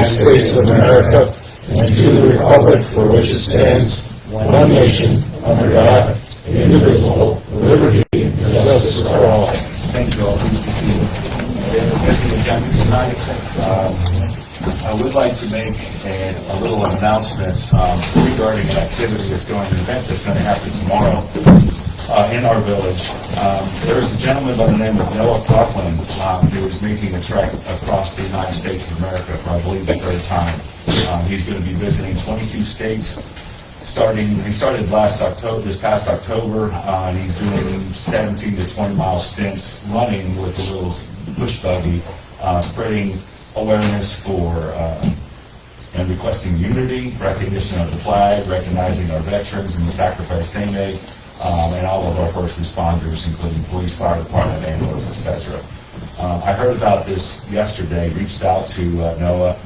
United States of America and to the republic for which it stands, one nation, under God, indivisible, with liberty and justice for all. Thank you all. Pleased to see you. We have a busy agenda tonight. I would like to make a little announcement regarding an activity an event that's going to happen tomorrow in our village. There is a gentleman by the name of Coughlan who is making a trek across the United States of America for, I believe, the third time. He's going to be visiting 22 states. He started this past October, and he's doing 17 to 20 mile stints running with a little push buggy, spreading awareness for and requesting unity, recognition of the flag, recognizing our veterans and the sacrifice they make, and all of our first responders, including police, fire department, ambulance, etc. I heard about this yesterday, reached out to Noah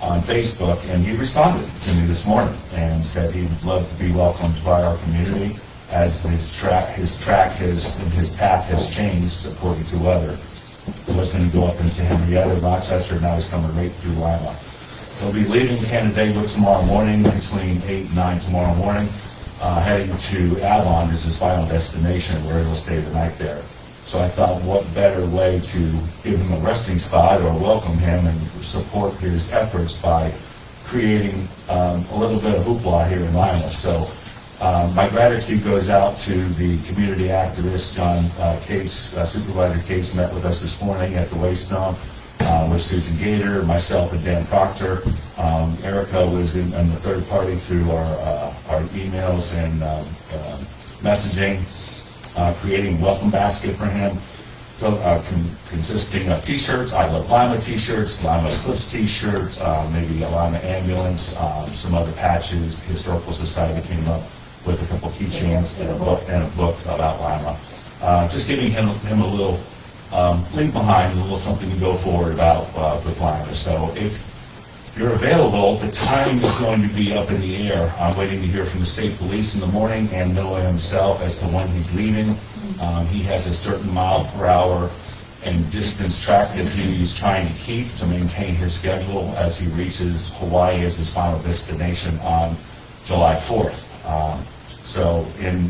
on Facebook, and he responded to me this morning and said he would love to be welcomed by our community as his path has changed according to weather. He was going to go up into Henrietta, Rochester, now he's coming right through Lima. He'll be leaving Canandaigua tomorrow morning between 8 and 9 tomorrow morning, heading to Avon as his final destination, where he'll stay the night there. So I thought, what better way to give him a resting spot or welcome him and support his efforts by creating a little bit of hoopla here in Lima. So my gratitude goes out to the community activist, John Case. Supervisor Case met with us this morning at the waste dump with Susan Gator, myself, and Dan Proctor. Erica was in the third party through our emails and messaging. Creating a welcome basket for him, consisting of t-shirts, I Love Lima t-shirts, Lima Eclipse t-shirt, maybe a Lima ambulance, some other patches. Historical Society came up with a couple keychains and a book about Lima. Just giving him a little leave behind, a little something to go forward about with Lima. So if you're available, the time is going to be up in the air. I'm waiting to hear from the state police in the morning and Noah himself as to when he's leaving. He has a certain mile per hour and distance track that he's trying to keep to maintain his schedule as he reaches Hawaii as his final destination on July 4th. So in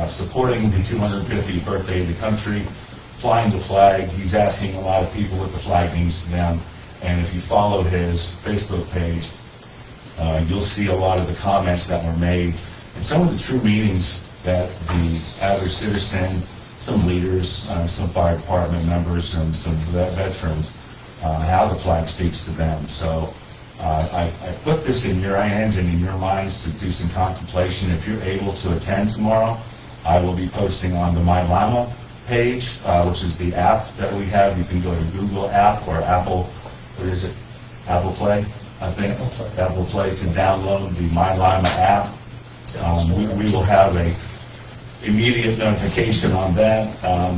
supporting the 250th birthday of the country, flying the flag, he's asking a lot of people what the flag means to them. And if you follow his Facebook page, you'll see a lot of the comments that were made and some of the true meanings that the average citizen, some leaders, some fire department members, and some veterans, how the flag speaks to them. So I put this in your hands and in your minds to do some contemplation. If you're able to attend tomorrow, I will be posting on the My Lima page, which is the app that we have. You can go to Google app or Apple. What is it? Apple Play, I think. Apple Play to download the My Lima app. We will have a immediate notification on that.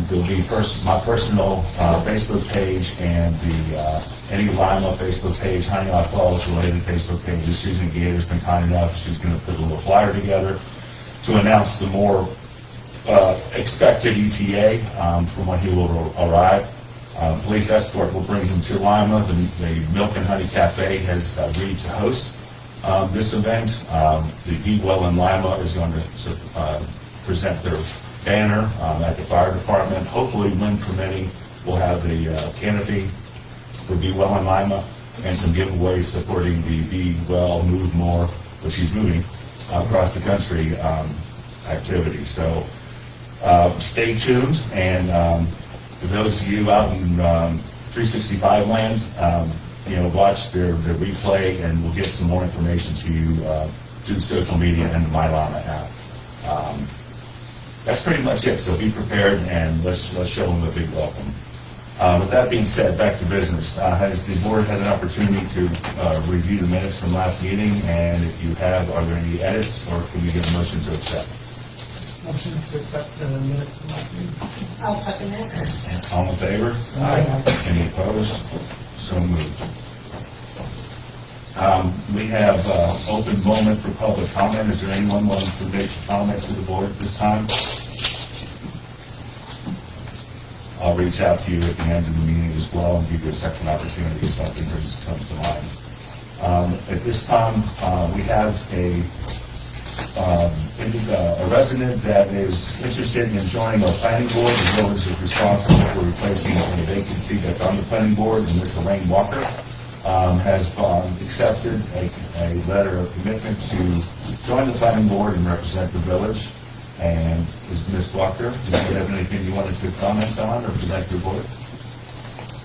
There'll be my personal Facebook page and the any Lima Facebook page, Honey Hot Falls related Facebook pages. Susan Gator's been kind enough. She's going to put a little flyer together to announce the more expected ETA from when he will arrive. Police escort will bring him to Lima. The Milk and Honey Cafe has agreed to host this event. The Be Well in Lima is going to present their banner at the fire department. Hopefully, wind permitting, we'll have the canopy for Be Well in Lima and some giveaways supporting the Be Well, Move More, which he's moving across the country activity. So stay tuned, and for those of you out in 365 land, watch their replay, and we'll get some more information to you through social media and the My Lima app. That's pretty much it. So be prepared, and let's show them a big welcome. With that being said, back to business. Has the board had an opportunity to review the minutes from last meeting? And if you have, are there any edits, or can we get a motion to accept? Motion to accept the minutes from last meeting. I'll second that. All in favor? Aye. Any opposed? So moved. We have open moment for public comment. Is there anyone wanting to make a comment to the board at this time? All reach out to you at the end of the meeting as well and give you a second opportunity if something comes to mind. At this time, we have a resident that is interested in joining our planning board. The village is responsible for replacing a vacancy that's on the planning board, and Miss Elaine Walker has accepted a letter of commitment to join the planning board and represent the village. And is Ms. Walker, do you have anything you wanted to comment on or present to the board?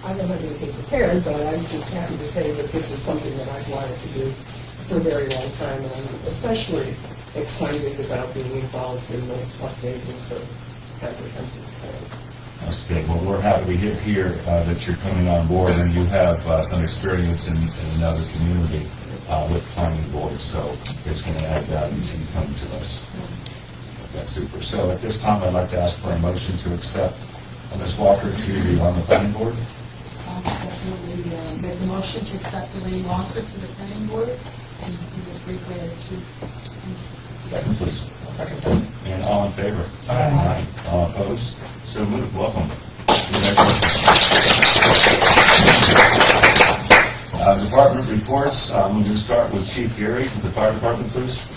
I don't have anything prepared, but I'm just happy to say that this is something that I've wanted to do for a very long time, and I'm especially excited about being involved in the updating the comprehensive plan. That's good. Well, we're happy to hear that you're coming on board and you have some experience in another community with planning board, so it's going to add value to you coming to us. That's super. So at this time, I'd like to ask for a motion to accept Ms. Walker to be on the planning board. I'll definitely make a motion to accept Elaine Walker to the planning board, and you can agree to. Second, please. Second. And all in favor? Aye. All opposed? So moved. Welcome. Department reports. I'm going to start with Chief Gary from the fire department, please.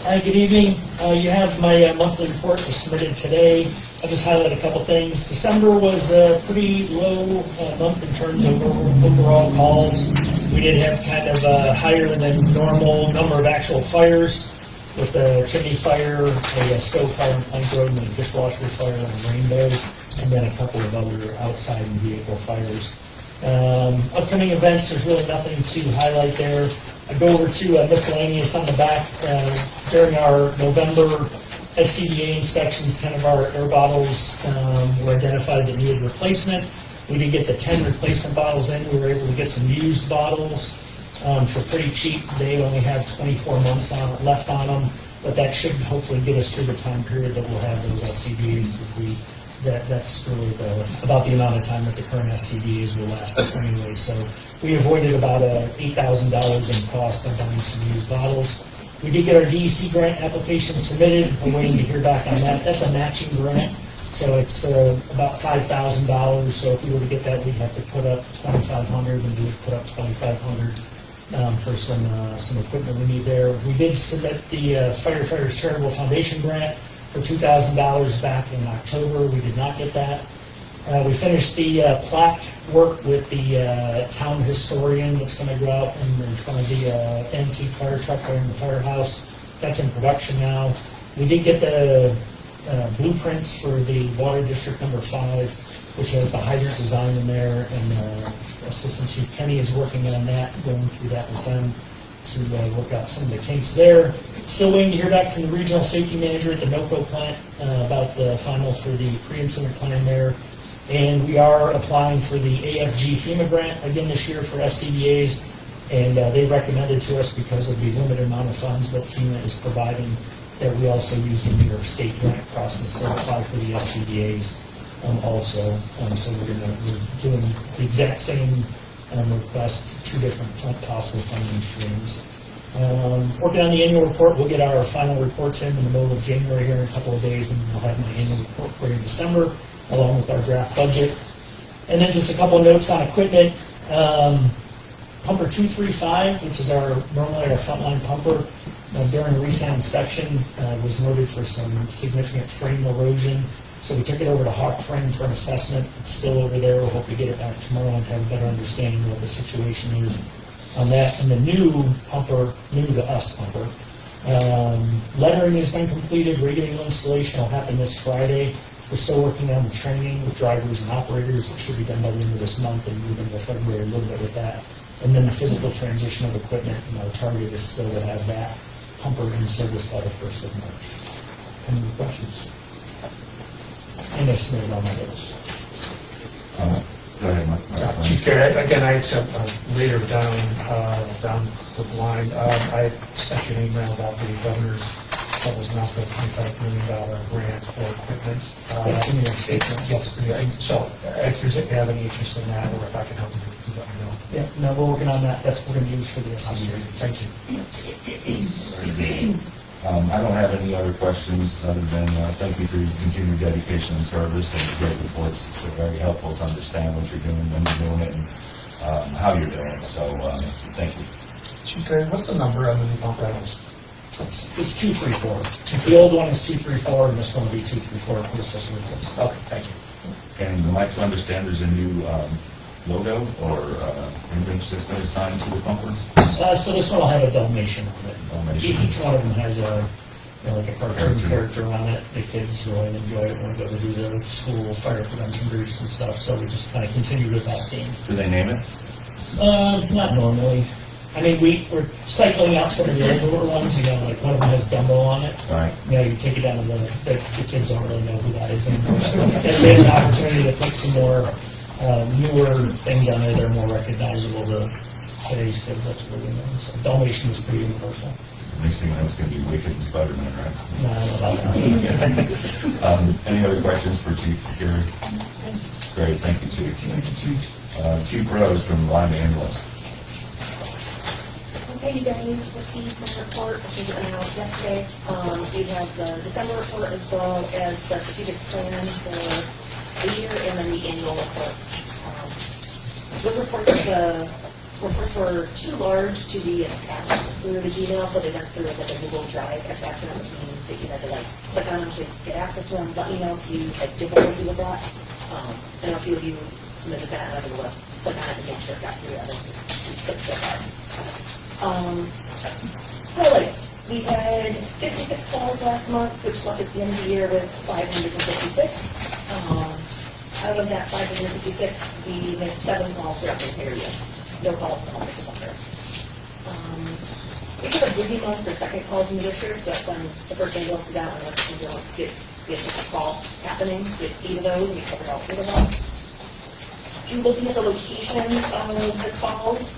Hi, good evening. You have my monthly report submitted today. I'll just highlight a couple things. December was a pretty low month in terms of overall calls. We did have kind of a higher than normal number of actual fires, with a chimney fire, a stove fire in Plank Road, and a dishwasher fire in Rainbow, and then a couple of other outside vehicle fires. Upcoming events, there's really nothing to highlight there. I go over to miscellaneous on the back. During our November SCBA inspections, 10 of our air bottles were identified that needed replacement. We did get the 10 replacement bottles in. We were able to get some used bottles for pretty cheap. They only have 24 months left on them, but that should hopefully get us through the time period that we'll have those SCBAs. That's really about the amount of time that the current SCBAs will last us anyway. So we avoided about $8,000 in cost of buying some used bottles. We did get our DEC grant application submitted. I'm waiting to hear back on that. That's a matching grant, so it's about $5,000. So if we were to get that, we'd have to put up $2,500, and we would put up $2,500 for some equipment we need there. We did submit the Firefighters Charitable Foundation grant for $2,000 back in October. We did not get that. We finished the plaque work with the town historian that's going to go out in front of the antique fire truck there in the firehouse. That's in production now. We did get the blueprints for the water district number 5, which has the hydrant design in there, and Assistant Chief Kenny is working on that, going through that with them to work out some of the kinks there. Still waiting to hear back from the regional safety manager at the NOCO plant about the final for the pre-incident plan there. And we are applying for the AFG FEMA grant again this year for SCBAs, and they recommended to us, because of the limited amount of funds that FEMA is providing, that we also use the New York State grant process to apply for the SCBAs also. So we're doing the exact same request, 2 different possible funding streams. Working on the annual report. We'll get our final reports in the middle of January here in a couple of days, and we'll have my annual report for you in December, along with our draft budget. And then just a couple of notes on equipment. Pumper 235, which is normally our frontline pumper, during a recent inspection was noted for some significant frame erosion. So we took it over to Hawk Frame for an assessment. It's still over there. We'll hope to get it back tomorrow and have a better understanding of what the situation is on that. And the new pumper, new to us pumper, lettering has been completed. Radio installation will happen this Friday. We're still working on the training with drivers and operators. It should be done by the end of this month, and move into February a little bit with that. And then the physical transition of equipment, and our target is still to have that pumper in service by the 1st of March. Any questions? And I submitted all my notes. Go ahead, Mike. Chief Gary, again, I had some later down the line. I sent you an email about the governor's, what was now for a $25 million grant for equipment. Yes. So if you have any interest in that, or if I can help you, please let me know. Yeah, no, we're working on that. That's what we're going to use for the SCBA. Thank you. I don't have any other questions other than thank you for your continued dedication and service and your great reports. It's very helpful to understand what you're doing, when you're doing it, and how you're doing it. So thank you. Chief Gary, what's the number on the new pump rentals? It's 234. The old one is 234, and this one will be 234. It's just replaced. Okay, thank you. And I'd like to understand there's a new logo or image that's been assigned to the pumper. So this one will have a Dalmatian on it. Dalmatian. Each one of them has a, like a cartoon character on it. The kids really enjoy it when we go to do the school fire prevention briefs and stuff, so we just kind of continue with that theme. Do they name it? Not normally. I mean, we're cycling out some of the older ones, like one of them has Dumbo on it. Right. You take it down to the kids don't really know who that is anymore. So we had an opportunity to put some more newer things on there that are more recognizable to today's kids. That's what we know. So Dalmatian is pretty universal. Next thing I know, it's going to be Wicked and Spider-Man, right? No, I don't know about that. Any other questions for Chief Gary? Great, thank you, Chief. Chief Rose from Lima Ambulance. Okay, you guys received my report, I think it went out yesterday. So you have the December report as well as the strategic plan for the year and then the annual report. The reports were too large to be attached through the Gmail, so they went through as like a Google Drive attachment, which means that you had to click on them to get access to them. Let me know if you had difficulty with that. I know a few of you submitted that, and I was able to click on it and make sure it got through. Others just clicked so hard. Highlights. We had 56 calls last month, which left at the end of the year with 556. Out of that 556, we made 7 calls throughout the entire year. No calls in the month of December. We have a busy month for second calls in the district, so that's when the first ambulance is out and the ambulance gets a call happening. We have 8 of those, and we covered all 8 of them. If you're looking at the locations of the calls,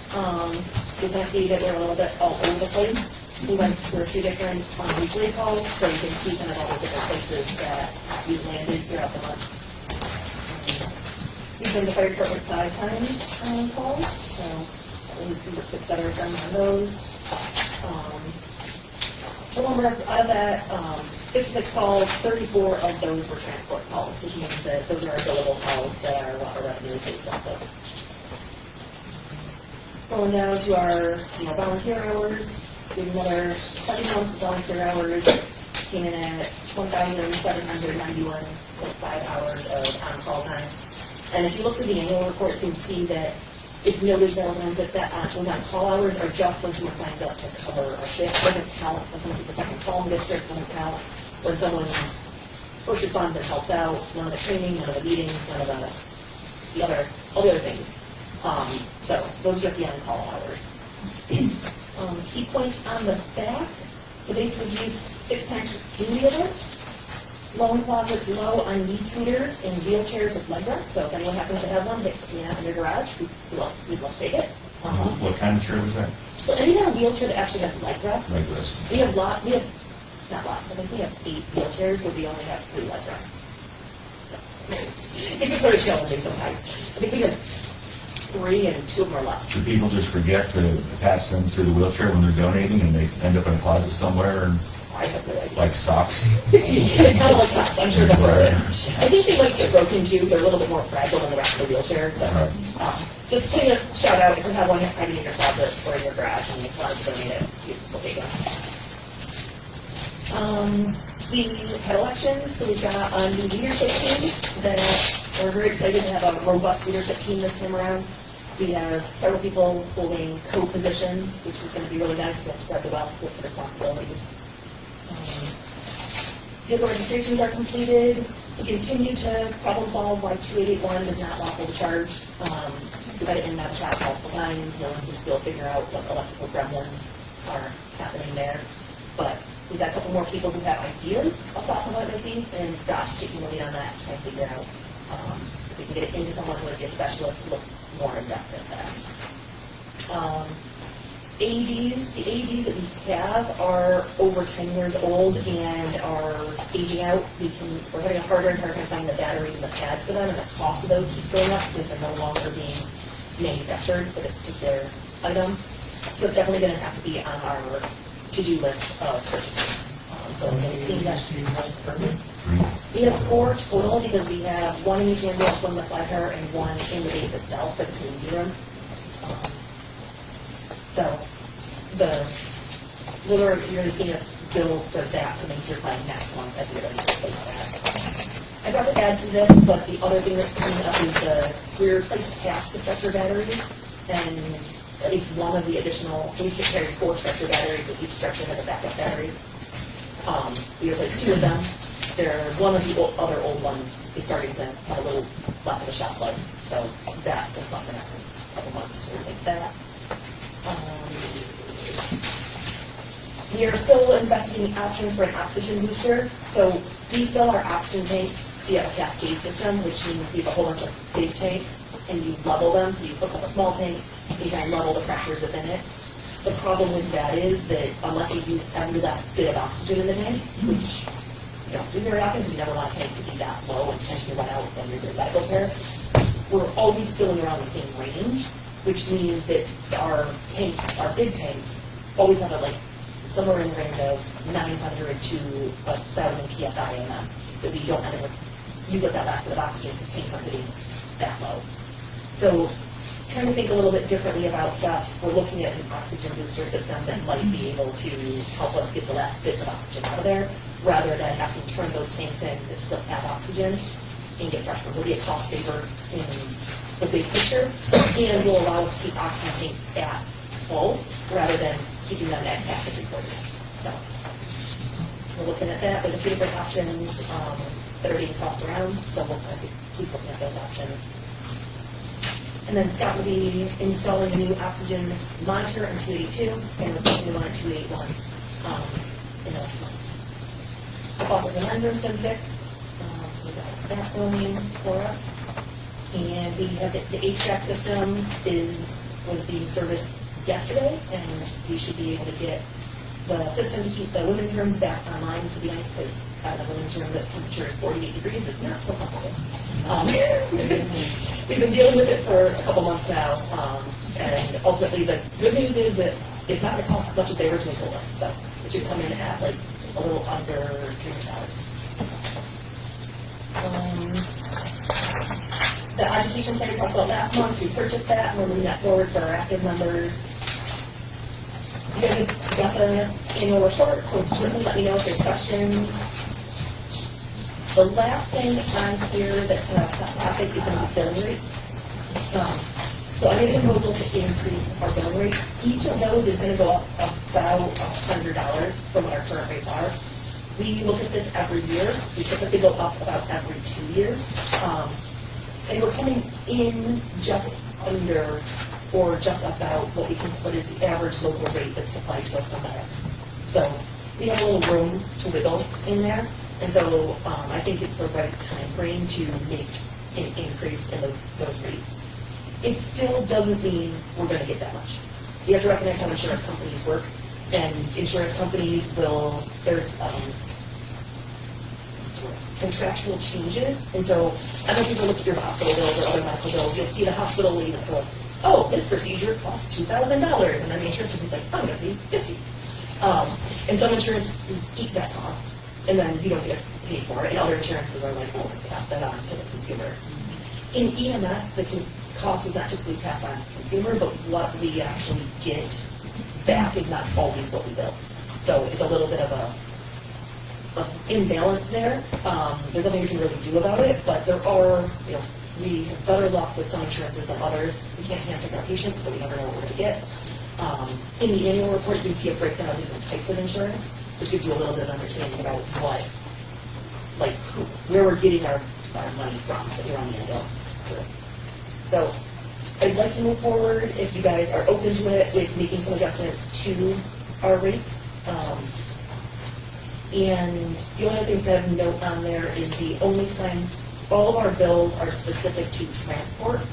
you can see that they're a little bit all over the place. We went through a few different weekly calls, so you can see kind of all the different places that we landed throughout the month. We've been to fire department 5 times on calls, so we work with better done on those. Out of that 56 calls, 34 of those were transport calls, which means that those are our billable calls that our water revenue is based off of. Going down to our volunteer hours, we have another heavy month of volunteer hours, came in at 1,791.5 hours of on-call time. And if you look through the annual report, you can see that it's noted that those on-call hours are just when someone signs up to cover a shift. It doesn't count when someone gets a second call in the district, doesn't count when someone first responds and helps out, none of the training, none of the meetings, none of all the other things. So those are just the on-call hours. Key points on the back, the base was used 6 times for community events. Loan closets low on knee scooters and wheelchairs with leg rests. So if anyone happens to have one, in your garage, we'd love to take it. What kind of chair was that? So anything on a wheelchair that actually has leg rests. Leg rest. We have not lots. I think we have 8 wheelchairs, but we only have 3 leg rests. It's just sort of challenging sometimes. I think we have 3 and 2 of them are left. Do people just forget to attach them to the wheelchair when they're donating, and they end up in a closet somewhere? And I have no idea. like socks? Kind of like socks. I'm sure that's what it is. I think they might get broken too. They're a little bit more fragile than the rest of the wheelchair. But just putting a shout out, if you have one hiding in your closet or in your garage and you want to donate it, we'll take it. We had elections, so we've got a new leadership team that we're very excited to have a robust leadership team this time around. We have several people holding co-positions, which is going to be really nice to spread the wealth with the responsibilities. Vehicle registrations are completed. We continue to problem solve why 2881 does not lawful to charge. We've got it in and out of shop multiple times. No one seems to be able to figure out what electrical gremlins are happening there. But we've got a couple more people who have ideas of thoughts on what it might be, and Scott's taking the lead on that, trying to figure out if we can get it into someone who would be a specialist to look more in depth at that. AEDs, the AEDs that we have are over 10 years old and are aging out. We're having a harder and harder time finding the batteries and the pads for them, and the cost of those keeps going up because they're no longer being manufactured for this particular item. So it's definitely going to have to be on our to-do list of purchases. So we've seen that. Do you have a permit? We have 4 total because we have 1 in each ambulance, 1 in the flat car, and 1 in the base itself for the community room. So you're going to see a bill for that coming through by next month as we're going to replace that. I got to add to this, but the other thing that's coming up is we replaced half the stretcher batteries, and at least one of the additional, so we carry 4 stretcher batteries, so each stretcher has a backup battery. We replaced 2 of them. One of the other old ones is starting to have a little less of a shelf life, so that's going to come the next couple months to replace that. We are still investigating options for an oxygen booster. So we fill our oxygen tanks via a cascade system, which means we have a whole bunch of big tanks, and you level them. So you hook up a small tank, and you kind of level the pressures within it. The problem with that is that unless you use every last bit of oxygen in the tank, which you don't do very often because you never want a tank to be that low and potentially run out when you're doing medical care, we're always filling around the same range, which means that our tanks, our big tanks, always have somewhere in the range of 900 to 1,000 psi in them, that we don't ever use up that last bit of oxygen because tanks aren't getting that low. So trying to think a little bit differently about stuff, we're looking at an oxygen booster system that might be able to help us get the last bits of oxygen out of there, rather than having to turn those tanks in that still have oxygen and get fresh ones. It'll be a cost saver in the big picture, and will allow us to keep oxygen tanks at full rather than keeping them at capacity quarters. So we're looking at that. There's a few different options that are being tossed around, so we'll kind of keep looking at those options. And then Scott will be installing a new oxygen monitor in 282 and replacing the one at 281 in the next month. The faucet and lender's been fixed, so we got that going for us. And we have the HVAC system was being serviced yesterday, and we should be able to get the system to keep the women's room back online, which would be nice because out of the women's room the temperature is 48 degrees. It's not so comfortable. We've been dealing with it for a couple months now, and ultimately the good news is that it's not going to cost as much as they originally told us, so it should come in at a little under $300. The education plan we talked about last month, we purchased that, and we're moving that forward for our active members. You guys got the annual report, so certainly let me know if there's questions. The last thing on here that's hot topic is going to be billing rates. So I made a proposal to increase our billing rates. Each of those is going to go up about $100 from what our current rates are. We look at this every year. We typically go up about every 2 years. And we're coming in just under or just about what is the average local rate that's supplied to us from FedEx. So we have a little room to wiggle in there. And so I think it's the right time frame to make an increase in those rates. It still doesn't mean we're going to get that much. You have to recognize how insurance companies work. And insurance companies there's contractual changes, and so I don't know if you ever look at your hospital bills or other medical bills, you'll see the hospital leave and go, oh, this procedure costs $2,000, and then the insurance company's like, I'm going to pay $50. And some insurances eat that cost, and then you don't get paid for it, and other insurances are like, oh, pass that on to the consumer. In EMS, the cost is not typically passed on to the consumer, but what we actually get back is not always what we bill. So it's a little bit of a imbalance there. There's nothing we can really do about it, but there are, we have better luck with some insurances than others. We can't handpick our patients, so we never know what we're going to get. In the annual report, you can see a breakdown of different types of insurance, which gives you a little bit of understanding about where we're getting our money from that you're on the ambulance. So I'd like to move forward if you guys are open to it with making some adjustments to our rates. And the only other thing to have note on there is the only time all of our bills are specific to transport,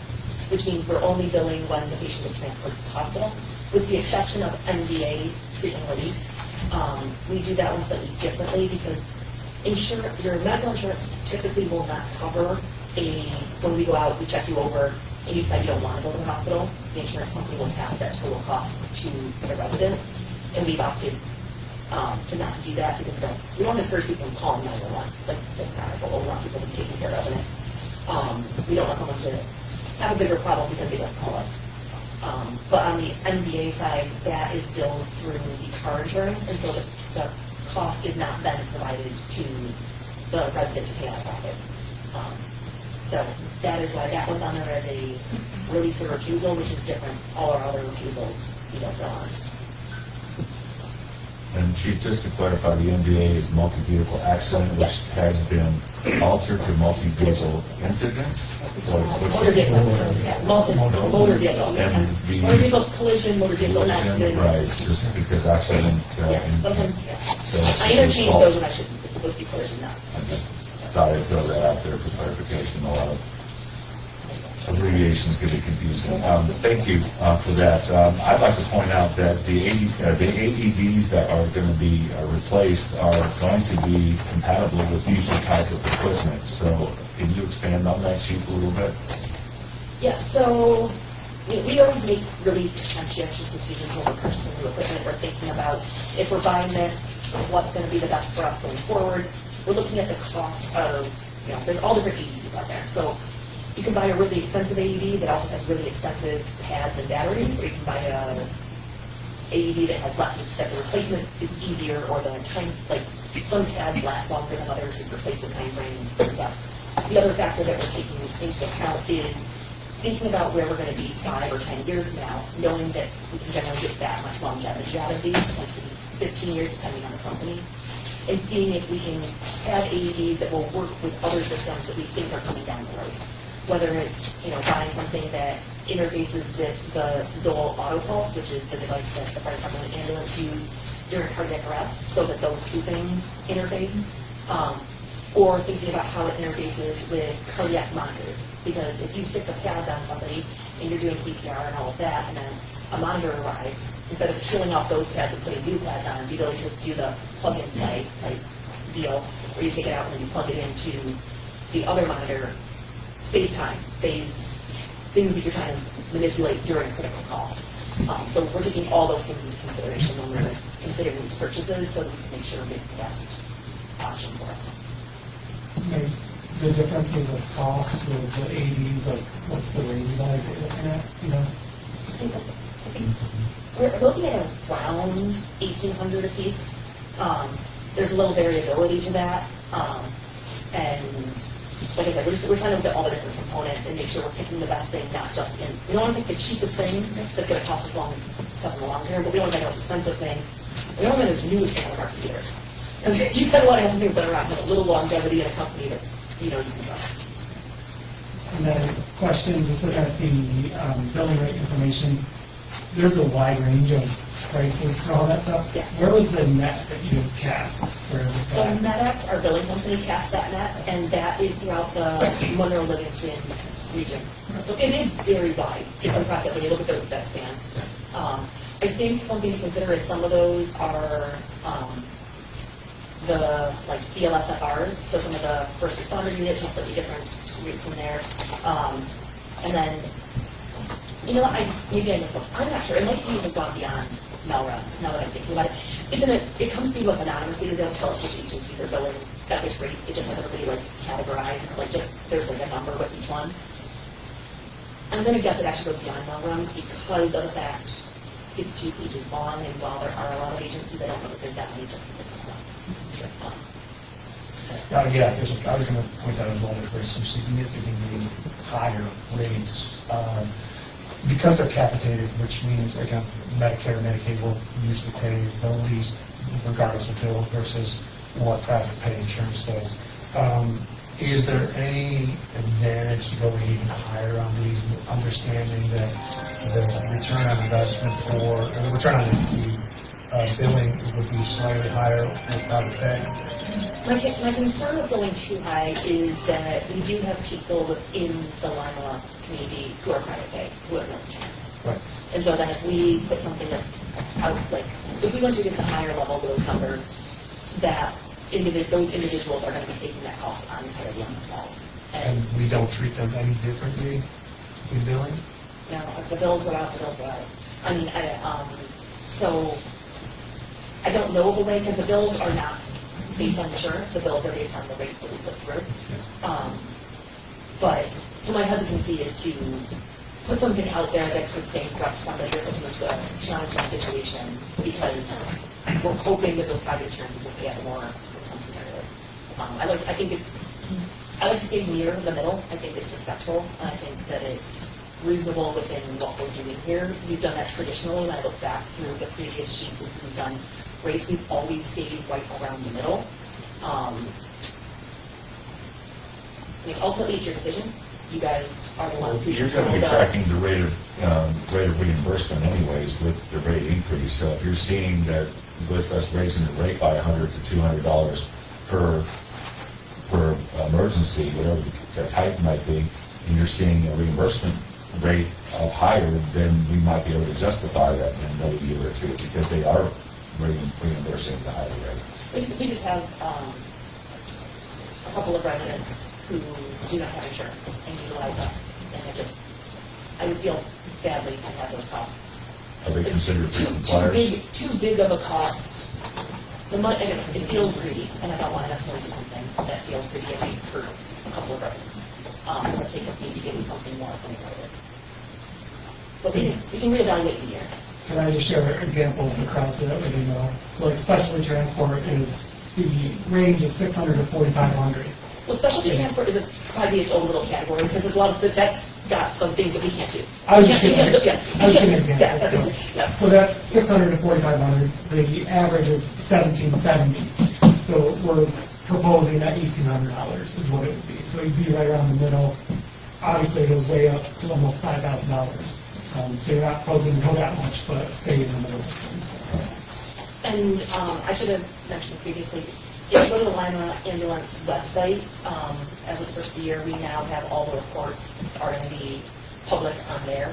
which means we're only billing when the patient is transported to the hospital, with the exception of MDA treatment release. We do that one slightly differently because your medical insurance typically will not cover when we go out, we check you over, and you decide you don't want to go to the hospital, the insurance company will pass that total cost to the resident, and we've opted to not do that because we don't discourage people from calling 911. Like, that's not our goal. We want people to be taken care of, and we don't want someone to have a bigger problem because they don't call us. But on the MBA side, that is billed through the car insurance, and so the cost is not then provided to the resident to pay out of pocket. So that is why that one's on there as a release or refusal, which is different. All our other refusals, we don't bill on. And Chief, just to clarify, the MVA is multi-vehicle accident, which has been altered to multi-vehicle incidents? Motor vehicle, yeah, motor vehicle. And Motor vehicle collision, motor vehicle accident. Right, just because accident. Yes, sometimes, yeah. So I interchange those when I shouldn't. It's supposed to be collision, not. I just thought I'd throw that out there for clarification. A lot of abbreviations can be confusing. Thank you for that. I'd like to point out that the AEDs that are going to be replaced are going to be compatible with future type of equipment. So can you expand on that, Chief, a little bit? Yeah, so we always make really conscientious decisions when we're purchasing new equipment. We're thinking about if we're buying this, what's going to be the best for us going forward. We're looking at the cost of, there's all different AEDs out there. So you can buy a really expensive AED that also has really expensive pads and batteries, or you can buy a AED that has less, that the replacement is easier, or the time, like some pads last longer than others, so replacement time frames and stuff. The other factor that we're taking into account is thinking about where we're going to be 5 or 10 years from now, knowing that we can generally get that much longevity out of these, potentially 15 years depending on the company, and seeing if we can have AEDs that will work with other systems that we think are coming down the road. Whether it's, buying something that interfaces with the Zoll Auto Pulse, which is the device that the fire department and ambulance use during cardiac arrest, so that those two things interface, or thinking about how it interfaces with cardiac monitors. Because if you stick the pads on somebody and you're doing CPR and all of that, and then a monitor arrives, instead of peeling off those pads and putting new pads on, the ability to do the plug-and-play type deal, where you take it out and then you plug it into the other monitor, saves time, saves things that you're trying to manipulate during a critical call. So we're taking all those things into consideration when we're considering these purchases, so that we can make sure we make the best option for us. The differences of cost with the AEDs, like what's the range you guys are looking at, We're looking at around $1,800 a piece. There's a little variability to that, and like I said, we're trying to look at all the different components and make sure we're picking the best thing, not just in. We don't want to pick the cheapest thing that's going to cost us stuff in the long term, but we don't want to pick the most expensive thing. We don't want to the newest thing on the market either, because you kind of want to have something that's been around, have a little longevity in a company that's you can trust. And then question, just looking at the billing rate information, there's a wide range of prices for all that stuff. Yeah. Where was the net that you cast for So that? NetX, our billing company, casts that net, and that is throughout the Monroe-Livingston region. So it is very wide. It's impressive when you look at those that span. I think one thing to consider is some of those are the BLSFRs, so some of the first responder units have slightly different rates in there. And then, maybe I misspoke. I'm not sure. It might even gone beyond Melrose, now that I'm thinking about it. It comes through us anonymously. They don't tell us which agencies are billing at which rate. It just has everybody categorized. There's a number with each one. I'm going to guess it actually goes beyond Melrose because of the fact it's 2 pages long, and while there are a lot of agencies, I don't know that there's that many just within the ones. Yeah, I was going to point out as well, there's some significantly higher rates. Because they're capitated, which means, again, Medicare and Medicaid will usually pay the least regardless of bill versus what private pay insurance does. Is there any advantage to going even higher on these, understanding that the return on investment or the return on the billing would be slightly higher for private pay? My concern with going too high is that we do have people within the Lima community who are private pay, who have no insurance. Right. And so then if we put something that's out, if we went to get the higher level of those numbers, that those individuals are going to be taking that cost on entirely on themselves. And we don't treat them any differently in billing? No, if the bills go out, the bills go out. I mean, so I don't know of a way, because the bills are not based on insurance, the bills are based on the rates that we put through. But, so my hesitancy is to put something out there that could bankrupt somebody or put them into a challenging situation, because we're hoping that those private insurances will pay us more in some scenarios. I like to stay near the middle. I think it's respectful, and I think that it's reasonable within what we're doing here. We've done that traditionally, and I look back through the previous sheets of who's done rates. We've always stayed right around the middle. I mean, ultimately, it's your decision. You guys are the ones who You're going to be tracking the rate of reimbursement anyways with the rate increase. So if you're seeing that with us raising the rate by $100 to $200 per emergency, whatever the type might be, and you're seeing a reimbursement rate of higher, then we might be able to justify that in another year or two, because they are reimbursing the higher rate. We just have a couple of residents who do not have insurance and utilize us, and I would feel badly to have those costs. Are they considered frequent flyers? Too big of a cost. The money, and it feels greedy, and I don't want to necessarily do something that feels greedy if we hurt a couple of residents. For the sake of maybe getting something more from the residents. But we can reevaluate the year. Can I just share an example of the crowds that we know? So like specialty transport is, the range is 600 to 4,500. Well, specialty transport is probably its own little category, because there's a lot of, that's got some things that we can't do. I was just giving an Yeah, example. yeah. So that's 600 to 4,500. The average is 1,770. So we're proposing that $1,800 is what it would be. So you'd be right around the middle. Obviously, it goes way up to almost $5,000. So you're not proposing to go that much, but stay in the middle of things. And I should have mentioned previously, if you go to the Lima ambulance website, as of the first of the year, we now have all the reports are going to be public on there.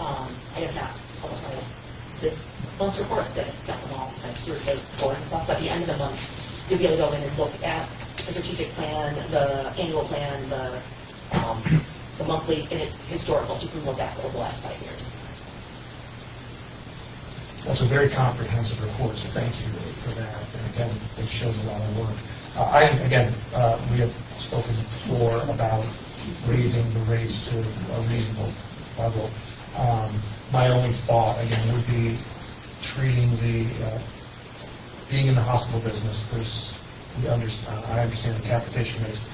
I have not publicized this month's reports, but I've got them all through the board and stuff. But at the end of the month, you'll be able to go in and look at the strategic plan, the annual plan, the monthlies, and it's historical, so you can look back over the last 5 years. That's a very comprehensive report, so thank you for that. And again, it shows a lot of work. We have spoken before about raising the rates to a reasonable level. My only thought, again, would be treating being in the hospital business, I understand the capitation rates,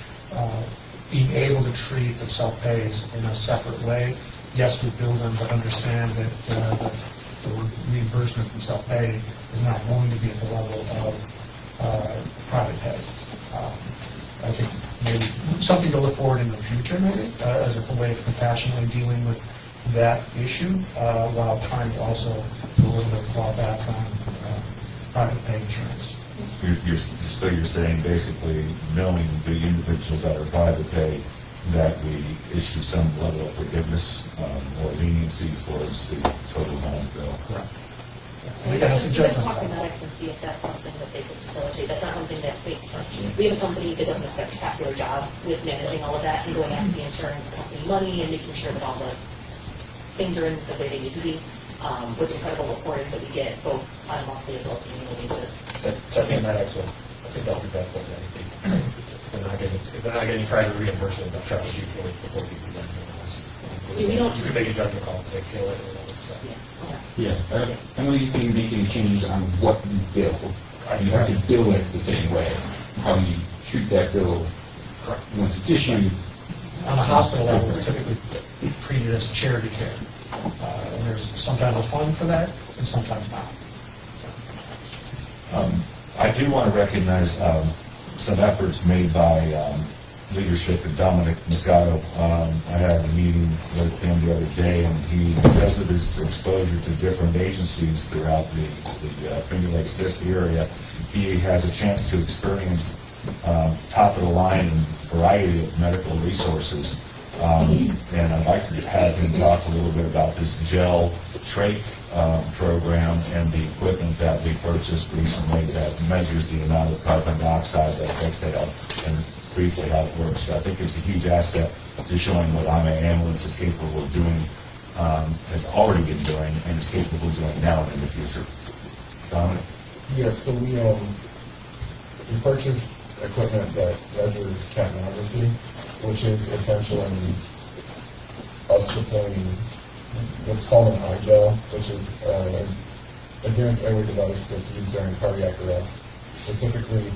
being able to treat the self-pays in a separate way. Yes, we bill them, but understand that the reimbursement from self-pay is not going to be at the level of private pay. I think maybe something to look forward in the future, maybe, as a way of compassionately dealing with that issue, while trying to also do a little bit of clawback on private pay insurance. So you're saying basically, knowing the individuals that are private pay, that we issue some level of forgiveness or leniency towards the total amount of bill. Correct. We Again, can it's a judgment talk to call. medics and see if that's something that they could facilitate. That's not something that we have a company that does a spectacular job with managing all of that and going after the insurance company money and making sure that all the things are in the way they need to be, with incredible reporting that we get both on a monthly as well as annual basis. So I think medics will, I think they'll be benefited from anything. If they're not getting private reimbursement, they'll try to shoot for it before we do anything else. We don't- You can make a judgment call and say, kill it or whatever. Yeah, I know you can make any changes on what you bill. You have to bill it the same way. How you treat that bill once it's issued. On a hospital level, it's typically treated as charity care. And there's sometimes a fund for that, and sometimes not. I do want to recognize some efforts made by leadership and Dominic Moscato. I had a meeting with him the other day, and he, because of his exposure to different agencies throughout the Finger Lakes Disc area, he has a chance to experience top-of-the-line and variety of medical resources. And I'd like to have him talk a little bit about this gel trach program and the equipment that we purchased recently that measures the amount of carbon dioxide that's exhaled, and briefly how it works. But I think it's a huge asset to showing what Lima Ambulance is capable of doing, has already been doing, and is capable of doing now and in the future. Dominic? Yeah, so we purchased equipment that measures capnography, which is essentially us deploying what's called an iGel, which is an advanced airway device that's used during cardiac arrest, specifically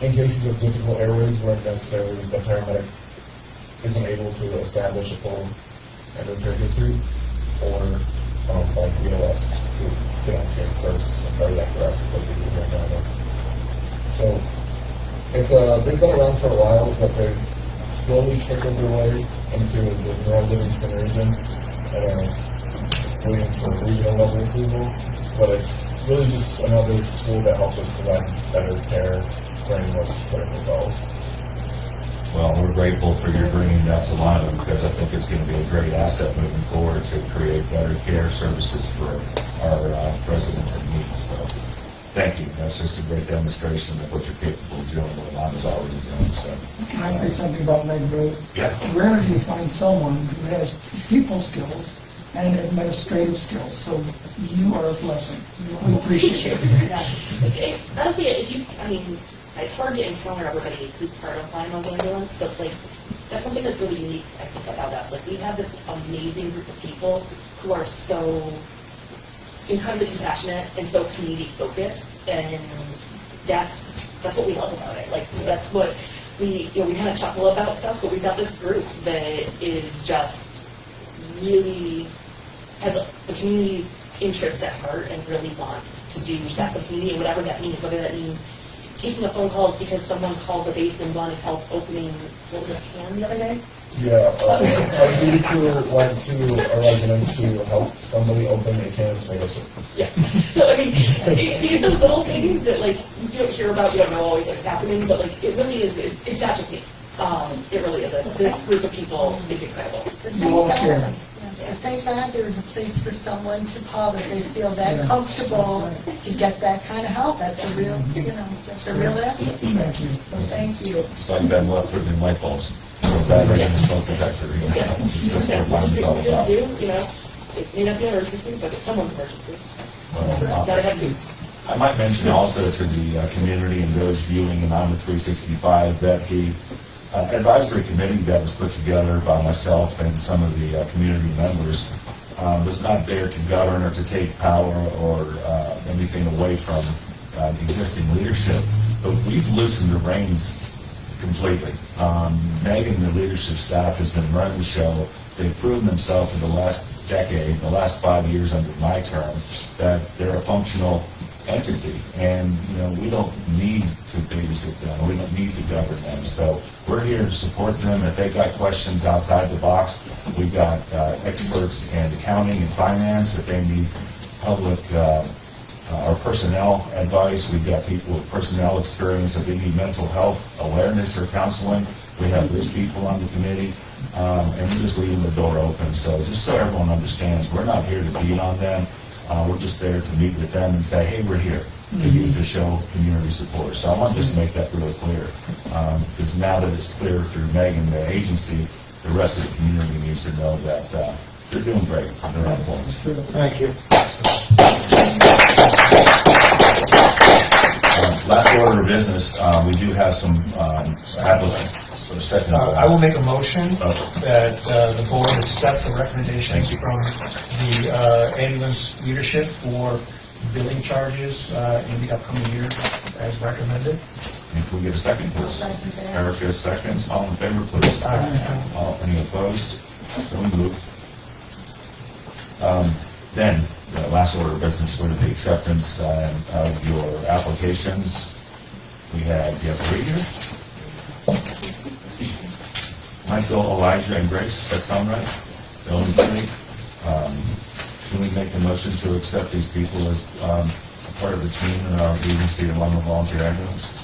in cases of difficult airways where necessarily the paramedic isn't able to establish a full endotracheal tube, or like BLS, who get on scene first, cardiac arrest, like we do here now. So they've been around for a while, but they've slowly trickled their way into the neural living region and are waiting for regional level approval. But it's really just another tool that helps us provide better care for anyone who's critical calls. Well, we're grateful for your bringing that to Lima, because I think it's going to be a great asset moving forward to create better care services for our residents in need. So, thank you. That's just a great demonstration of what you're capable of doing, what Lima's already doing. So, Can I say something about Meg Rose? yeah. Rarely do you find someone who has people skills and administrative skills, so you are a blessing. We appreciate it. Honestly, it's hard to encounter everybody who's part of Lima's ambulance, but that's something that's really unique, I think, about us. We have this amazing group of people who are so incredibly compassionate and so community focused, and that's what we love about it. That's what we kind of chuckle about stuff, but we've got this group that is just really has the community's interests at heart and really wants to do best for the community, and whatever that means, whether that means taking a phone call because someone called the base and wanted help opening, what was it, a can the other day? Yeah, our duty crew went to a residence to help somebody open a can of tomato soup. Yeah. So, these those little things that, you don't hear about, you don't know always what's happening, but, it really is, it's not just me. It really is. This group of people is incredible. Thank God there's a place for someone to call that they feel that comfortable to get that kind of help. That's a real, that's a real asset. Thank you. So thank you. It's like Ben Love putting in light bulbs. Batteries in the smoke detector. It's just what Lima's all about. It may not be an emergency, but it's someone's emergency. Gotta have soup. I might mention also to the community and those viewing in on the 365 that the advisory committee that was put together by myself and some of the community members was not there to govern or to take power or anything away from the existing leadership, but we've loosened the reins completely. Meg and the leadership staff has been running the show. They've proven themselves in the last decade, the last 5 years under my term, that they're a functional entity, and we don't need to babysit them. We don't need to govern them. So we're here to support them. If they've got questions outside the box, we've got experts in accounting and finance. If they need public or personnel advice, we've got people with personnel experience. If they need mental health awareness or counseling, we have those people on the committee. And we're just leaving the door open. So just so everyone understands, we're not here to beat on them. We're just there to meet with them and say, hey, we're here for you to show community support. So I want to just make that really clear, because now that it's clear through Meg and the agency, the rest of the community needs to know that they're doing great. They're on point. Thank you. Last order of business, we do have some applicants. I will make a motion that the board accept the recommendations from the ambulance leadership for billing charges in the upcoming year as recommended. Can we get a second, please? Erica seconds. All in favor, please. Any opposed? So moved. Then, the last order of business was the acceptance of your applications. You have 3 here? Michael, Elijah, and Grace, does that sound right? The only 3? Can we make a motion to accept these people as a part of the team in our agency of Lima Volunteer Ambulance?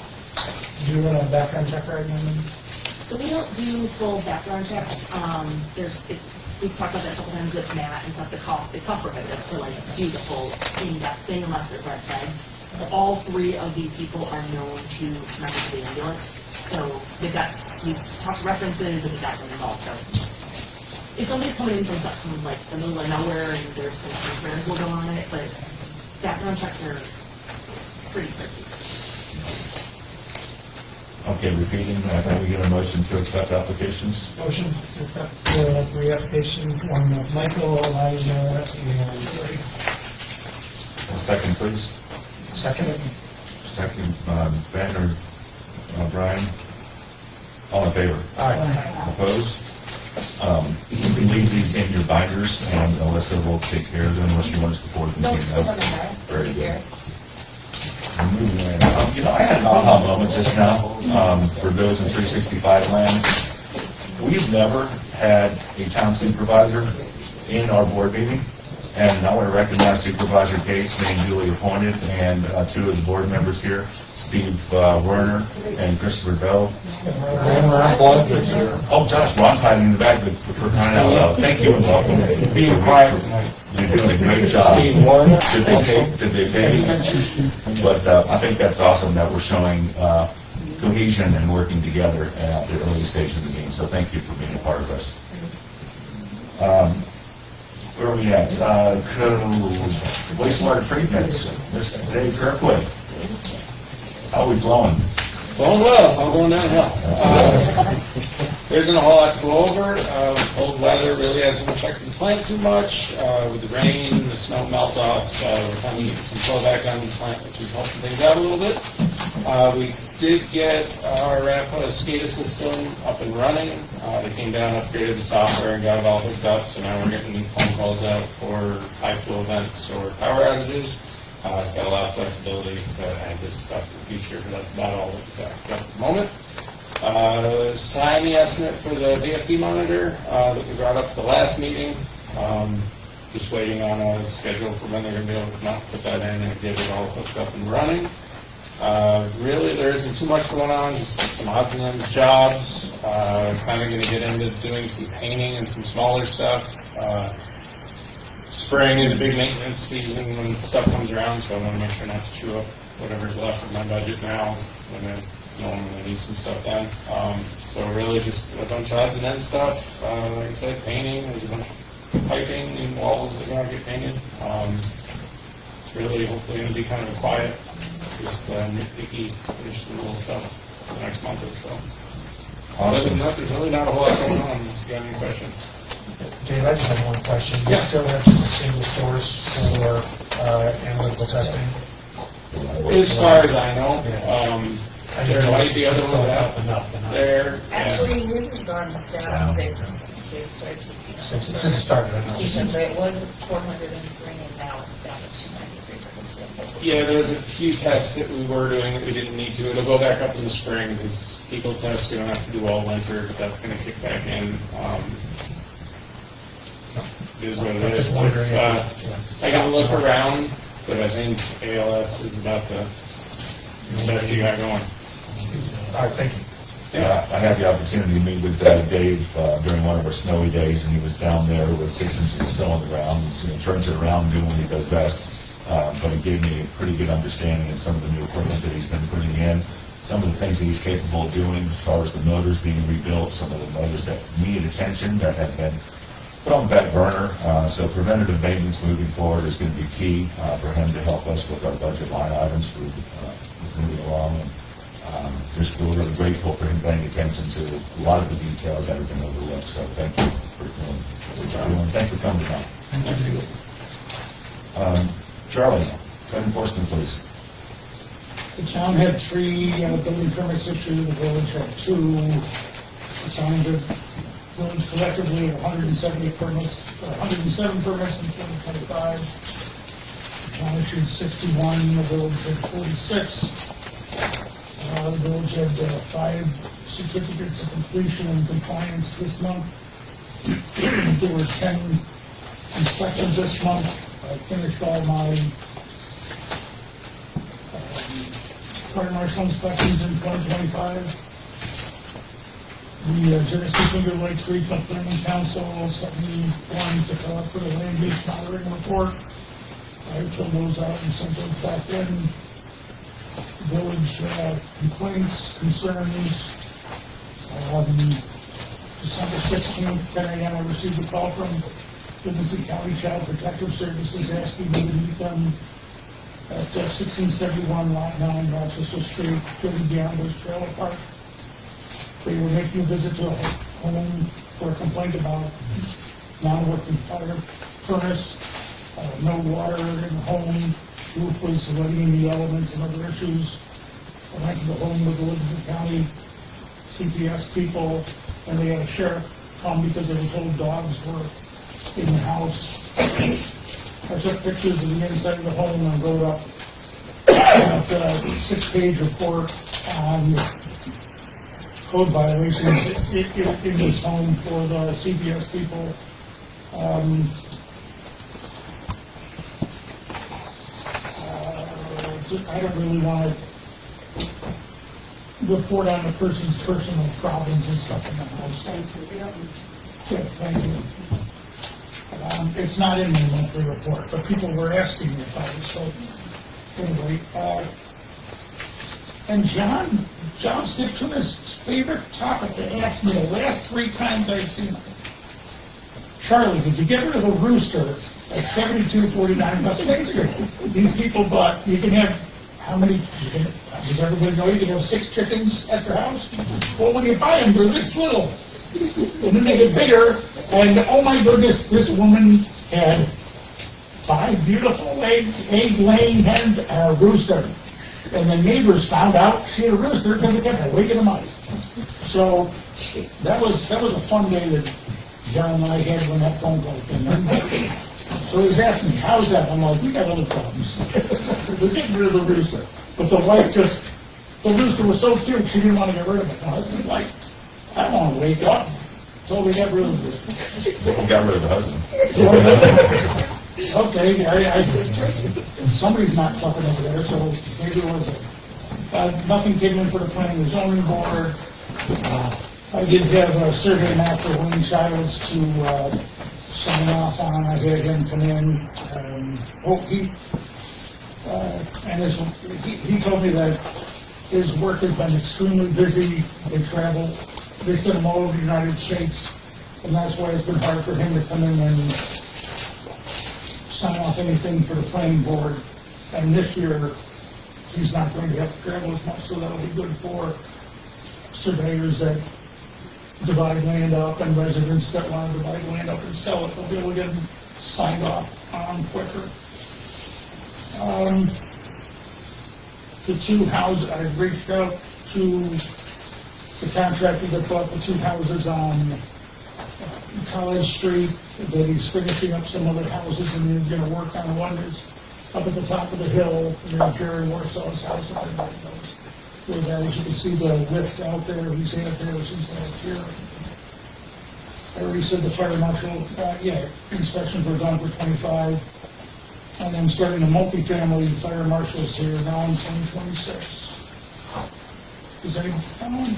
Do you run a background check right now? So we don't do full background checks. We've talked about that a couple times with Matt and stuff. It costs prohibitive to do the full in-depth thing unless they're red flags. But all 3 of these people are known to members of the ambulance. So we've talked references and we've got them involved. So if somebody's coming in from the middle of nowhere and there's some concerns will go on it, but background checks are pretty crazy. Okay, repeating, can we get a motion to accept applications? Motion to accept the three applications, one of Michael, Elijah, and Grace. A second, please. Second. Second, Ben or Brian? All in favor? Aye. Opposed? You can leave these in your binders, and Alyssa will take care of them unless you want us to forward them. No, to you. still haven't had. Very It's good. easier. Moving right on. You know, I had an aha moment just now, for those in 365 land. We've never had a town supervisor in our board meeting, and I want to recognize Supervisor Gates being duly appointed, and two of the board members here, Steve Werner and Christopher Bell. Oh, Josh, Ron's hiding in the back, but for crying out loud, thank you and welcome. Being quiet tonight. You're doing a great job. Steve Warner. Did they pay you? But I think that's awesome that we're showing cohesion and working together at the early stage of the game, so thank you for being a part of this. Where are we at? Wastewater treatments, Mr. Dave Kirkwood. How are we flowing? Going well, it's all going downhill. There isn't a whole lot to go over. Cold weather really hasn't affected the plant too much. With the rain, the snow melt off, we're kind of getting some flow back on the plant, which is helping things out a little bit. We did get our RAPA SCADA system up and running. They came down, upgraded the software, and got it all hooked up, so now we're getting phone calls out for high flow events or power outages. It's got a lot of flexibility to add this stuff in the future, but that's about all we've got at the moment. Sign the estimate for the VFD monitor that we brought up at the last meeting. Just waiting on a schedule for when they're going to be able to come out and put that in and get it all hooked up and running. Really, there isn't too much going on, just some odds and ends jobs. Kind of going to get into doing some painting and some smaller stuff. Spring is a big maintenance season when stuff comes around, so I want to make sure not to chew up whatever's left of my budget now when I normally need some stuff done. So really just a bunch of odds and ends stuff. Like I said, painting, there's a bunch of piping and walls that are going to get painted. It's really hopefully going to be kind of a quiet, just nitpicky, finish the little stuff for the next month or so. Other than that, there's really not a whole lot going on, unless you got any questions. Dave, I just have one question. You Yeah. still have just a single source for analytical testing? As far as I know, I there heard might be other ones out up and up and up. there. Actually, his has gone down since Since it started, I know. it was 403 and now it's down to 293. Yeah, there's a few tests that we were doing that we didn't need to. It'll go back up in the spring because eagle tests we don't have to do all winter, but that's going to kick back in. It is what it I'm is. just wondering I if, got to look around, but I think ALS is about the best you got going. all right, thank you. Yeah, I had the opportunity to meet with Dave during one of our snowy days, and he was down there with 6 inches of snow on the ground, turns it around, doing what he does best. But it gave me a pretty good understanding of some of the new equipment that he's been putting in, some of the things that he's capable of doing as far as the motors being rebuilt, some of the motors that needed attention that have been put on the back burner. So preventative maintenance moving forward is going to be key for him to help us with our budget line items moving along. And just we're really grateful for him paying attention to a lot of the details that have been overlooked. So thank you for doing what you're doing. Thank you for coming down. Charlie, code enforcement, please. The town had 3 building permits issued, the village had 2. The town did village collectively 170 permits, 107 permits in 2025. The town issued 61, the village had 46. The village had 5 certificates of completion and compliance this month. There were 10 inspections this month. I finished all my fire marshal inspections in 2025. The Genesee Finger Lakes Regional Planning Council sent me one to fill out for the land use monitoring report. I filled those out and sent those back in. Village complaints, concerns. December 16th, 10 a.m. I received a call from Genesee County Child Protective Services asking me to meet them at 1671 Lot 9, Rochester Street, Jimmy Gambler's Trailer Park. They were making a visit to a home for a complaint about non-working fire furnace, no water in the home, roof was letting in the elements and other issues. I went to the home with the Livingston County CPS people, and they had a sheriff come because they were told dogs were in the house. I took pictures of the inside of the home and wrote up a 6-page report on code violations in this home for the CPS people. I don't really want to report on the person's personal problems and stuff in the house. Yeah, thank you. It's not in my monthly report, but people were asking me about it, so anyway. And John Stiptuna's favorite topic to ask me the last 3 times I've seen him. Charlie, did you get rid of the rooster at 7249 West Main Street? These people bought, you can have, how many, does everybody know you can have 6 chickens at your house? Well, when you buy them, they're this little. And then they get bigger, and oh my goodness, this woman had 5 beautiful egg-laying hens and a rooster. And the neighbors found out she had a rooster because they kept waking them up. So that was a fun day that John and I had when that phone call came in. So he's asking me, how's that? I'm like, we got other problems. We're getting rid of the rooster. But the wife the rooster was so cute, she didn't want to get rid of it. I was like, I don't want to wake up. So we got rid of the rooster. We got rid of the husband. Okay, somebody's not fucking over there, so maybe it was nothing came in for the planning and zoning board. I did have a survey map for Wayne Childs to sign off on. I had him come in. He told me that his work has been extremely busy. They travel. They send him all over the United States, and that's why it's been hard for him to come in and sign off anything for the planning board. And this year, he's not going to have to travel as much, so that'll be good for surveyors that divide land up and residents that want to divide land up and sell it. They'll be able to get them signed off on quicker. The 2 houses, I've reached out to the contractor that bought the 2 houses on College Street, that he's finishing up some other houses, and he's going to work on one that's up at the top of the hill near Jerry Warsaw's house, if everybody knows where that is. You can see the lift out there. He's had it there since last year. I already said the fire marshal, inspections were done for 25, and then starting the multifamily fire marshals here now in 2026. Does anyone found?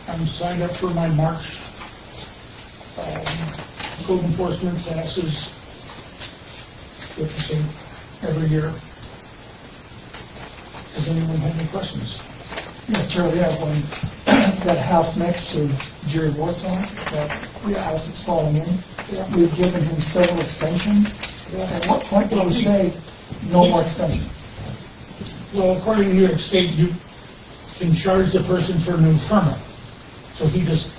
I'm signed up for my March code enforcement classes with the same every year. Does anyone have any questions? Yeah, Charlie, I have one. That house next to Jerry Warsaw, that house that's falling in, we've given him several extensions. At what point do we say no more extensions? Well, according to New York State, you can charge the person for a new permit. So he just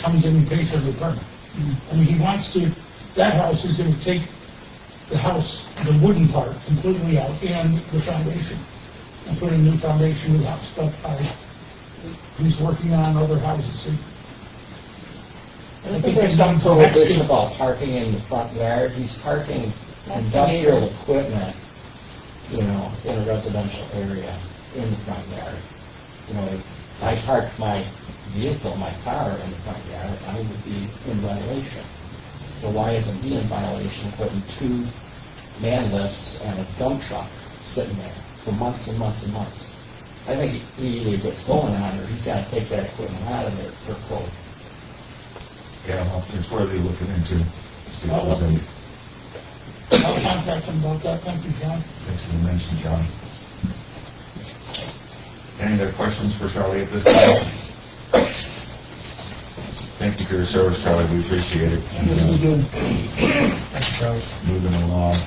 comes in and pays for the permit. I mean, he wants to, that house is going to take the house, the wooden part, completely out, and the foundation, and put a new foundation in the house. But he's working on other houses. I think there's some prohibition about parking in the front yard. He's parking industrial equipment, in a residential area in the front yard. If I parked my vehicle, my car in the front yard, I would be in violation. So why isn't he in violation putting 2 man lifts and a dump truck sitting there for months and months and months? I think he either gets going on or he's got to take that equipment out of there for code. Yeah, well, it's worthy looking into, see if there's any. I'll contact him about that. Thank you, John. Thanks for the mention, John. Any other questions for Charlie at this time? Thank you for your service, Charlie, we appreciate it. Yes, we do. Thank you, Charlie. Moving along,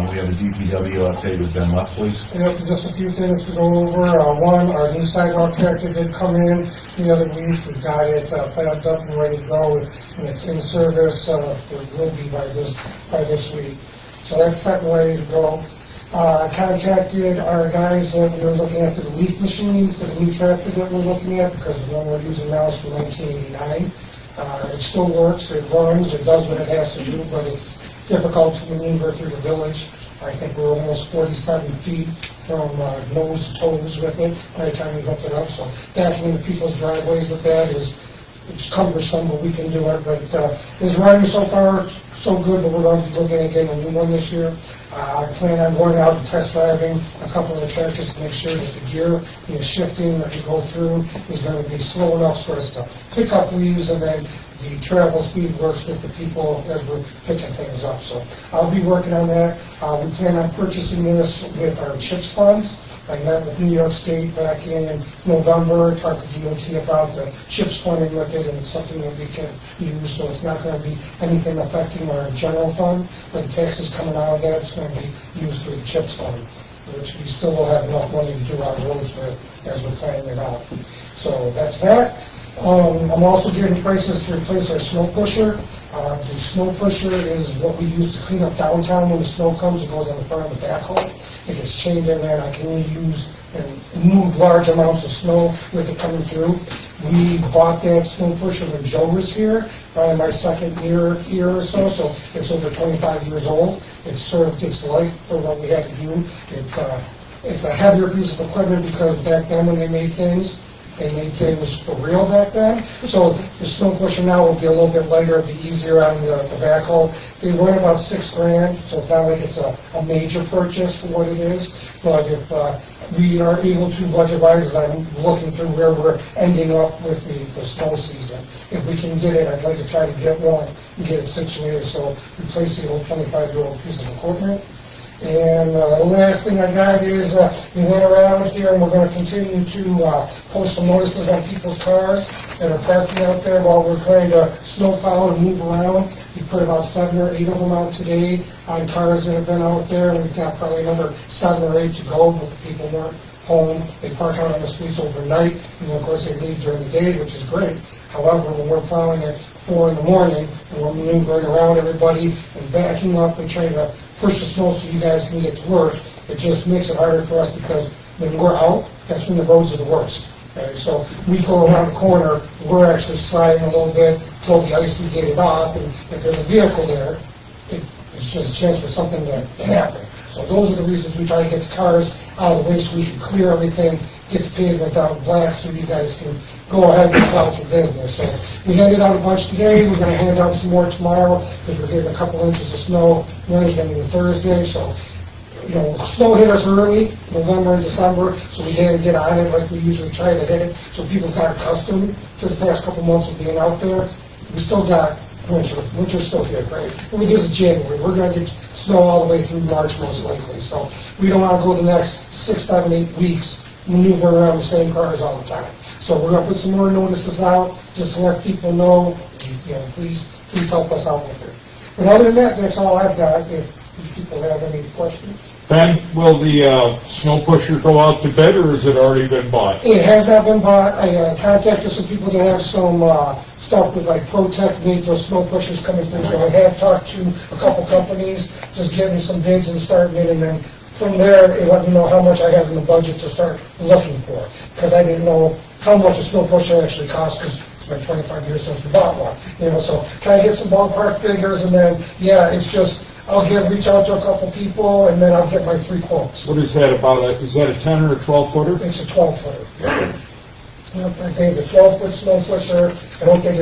we have a DPW update with Ben Left, please. Yep, just a few things to go over. One, our new sidewalk tractor did come in the other week. We got it fabbed up and ready to go, and it's in service. It will be by this week. So that's set and ready to go. Contacted our guys that we were looking at for the leaf machine, for the new tractor that we're looking at, because the one we're using now is from 1989. It still works, it runs, it does what it has to do, but it's difficult to maneuver through the village. I think we're almost 47 feet from nose to toes with it by the time we hooked it up. So backing into people's driveways with that it's cumbersome, but we can do it. But it's running so far so good, but we're going to be looking at getting a new one this year. I plan on going out and test driving a couple of the tractors to make sure that the gear and the shifting that we go through is going to be slow enough for us to pick up leaves, and then the travel speed works with the people as we're picking things up. So I'll be working on that. We plan on purchasing this with our CHIPS funds. I met with New York State back in November, talked to DOT about the CHIPS funding with it, and it's something that we can use, so it's not going to be anything affecting our general fund, but the taxes coming out of that is going to be used through the CHIPS fund, which we still will have enough money to do our roads with as we're planning it out. So that's that. I'm also getting prices to replace our snow pusher. The snow pusher is what we use to clean up downtown when the snow comes. It goes on the front of the backhoe. It gets chained in there, and I can use and move large amounts of snow with it coming through. We bought that snow pusher when Joe was here, probably my second year here or so, so it's over 25 years old. It served its life for what we had to do. It's a heavier piece of equipment because back then when they made things for real back then. So the snow pusher now will be a little bit lighter, it'll be easier on the backhoe. They run about $6,000, so it's not like it's a major purchase for what it is. But if we are able to budget-wise, as I'm looking through where we're ending up with the snow season, if we can get it, I'd like to try to get one and get it situated, so replacing an old 25-year-old piece of equipment. And the last thing I got is we went around here and we're going to continue to post some notices on people's cars that are parking out there while we're trying to snowplow and move around. We put about 7 or 8 of them out today on cars that have been out there, and we've got probably another 7 or 8 to go, but the people weren't home. They park out on the streets overnight, and of course they leave during the day, which is great. However, when we're plowing at 4 in the morning and we're maneuvering around everybody and backing up and trying to push the snow so you guys can get to work, it just makes it harder for us because when we're out, that's when the roads are the worst. Right? So we go around the corner, we're actually sliding a little bit till the ice we get it off, and if there's a vehicle there, it's just a chance for something to happen. So those are the reasons we try to get the cars out of the way so we can clear everything, get the pavement down black so you guys can go ahead and plow your business. So we handed out a bunch today. We're going to hand out some more tomorrow because we're getting a couple inches of snow Wednesday and Thursday. So, snow hit us early, November and December, so we didn't get on it like we usually try to hit it. So people got accustomed to the past couple months of being out there. We still got winter. Winter's still here, right? This is January. We're going to get snow all the way through March most likely. So we don't want to go the next 6, 7, 8 weeks maneuvering around the same cars all the time. So we're going to put some more notices out just to let people know, please help us out with it. But other than that, that's all I've got. If people have any questions. Ben, will the snow pusher go out to bid, or has it already been bought? It has not been bought. I contacted some people that have some stuff with like ProTech, made those snow pushers coming through. So I have talked to a couple companies, just getting some bids and starting it, and then from there, it let me know how much I have in the budget to start looking for. Because I didn't know how much a snow pusher actually costs, because it's been 25 years since we bought one. So try to get some ballpark figures, and then, it's just, I'll reach out to a couple people, and then I'll get my 3 quotes. What is that about? Is that a 10 or a 12 footer? It's a 12 footer. I think it's a 12-foot snow pusher. I don't think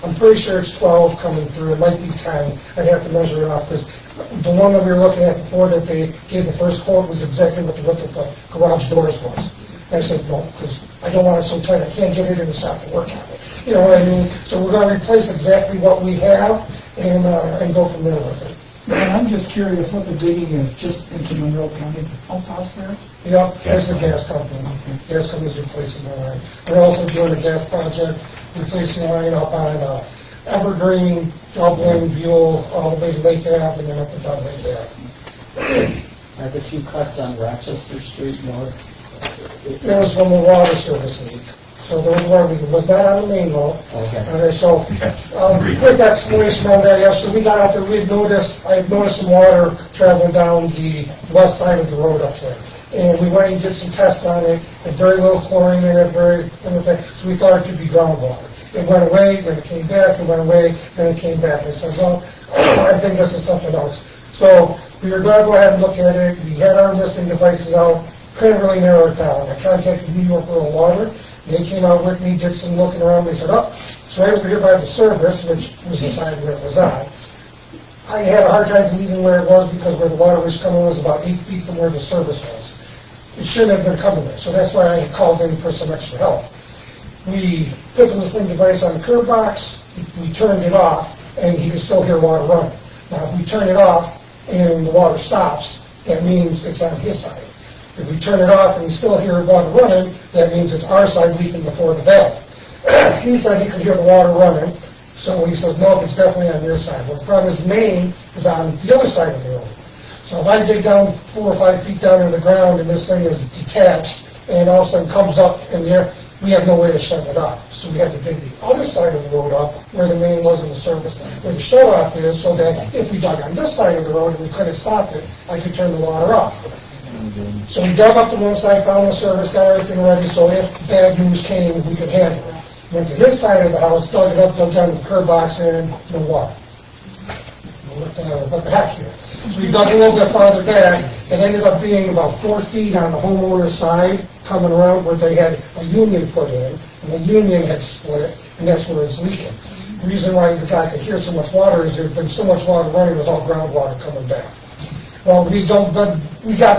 I'm pretty sure it's 12 coming through. It might be 10. I'd have to measure it off, because the one that we were looking at before that they gave the first quote was exactly what the width of the garage doors was. And I said, no, because I don't want it so tight, I can't get it in the shop to work on it. You know what I mean? So we're going to replace exactly what we have and go from there with it. And I'm just curious what the digging is, just into Monroe County, the pump house there? Yep, that's the gas company. Gas company's replacing the line. We're also doing a gas project replacing a line up on Evergreen, Dublin, Buell, all the way to Lake Ave, and then up and down Lake Ave. Are the two cuts on Rochester Street north? It was from a water service leak. So those were leaking, was not on the main though. Okay. Okay, so, quick explanation on that, yeah, so we got out there, I had noticed some water traveling down the west side of the road up there. And we went and did some tests on it, and very little chlorine in it, so we thought it could be groundwater. It went away, then it came back, it went away, then it came back. I said, well, I think this is something else. So we were gonna go ahead and look at it, we had our listening devices out, couldn't really narrow it down. I contacted New York Rural Water, they came out with me, did some looking around, they said, oh, it's right over here by the service, which was the side where it was on. I had a hard time believing where it was because where the water was coming was about 8 feet from where the service was. It shouldn't have been coming there, so that's why I called in for some extra help. We put the listening device on the curb box, we turned it off, and he could still hear water running. Now, if we turn it off and the water stops, that means it's on his side. If we turn it off and we still hear water running, that means it's our side leaking before the valve. He said he could hear the water running, so he says, no, it's definitely on your side. Well, the problem is the main is on the other side of the road. So if I dig down 4 or 5 feet down in the ground and this thing is detached and all of a sudden comes up in the air, we have no way to shut it off. So we had to dig the other side of the road up where the main was in the service, where the shut off is, so that if we dug on this side of the road and we couldn't stop it, I could turn the water off. So we dug up to one side, found the service, got everything ready, so if bad news came, we could handle it. Went to this side of the house, dug it up, dug down the curb box, and no water. What the heck here? So we dug a little bit farther back, it ended up being about 4 feet on the homeowner's side, coming around where they had a union put in, and the union had split, and that's where it's leaking. The reason why the guy could hear so much water is there'd been so much water running, it was all groundwater coming back. Well, we got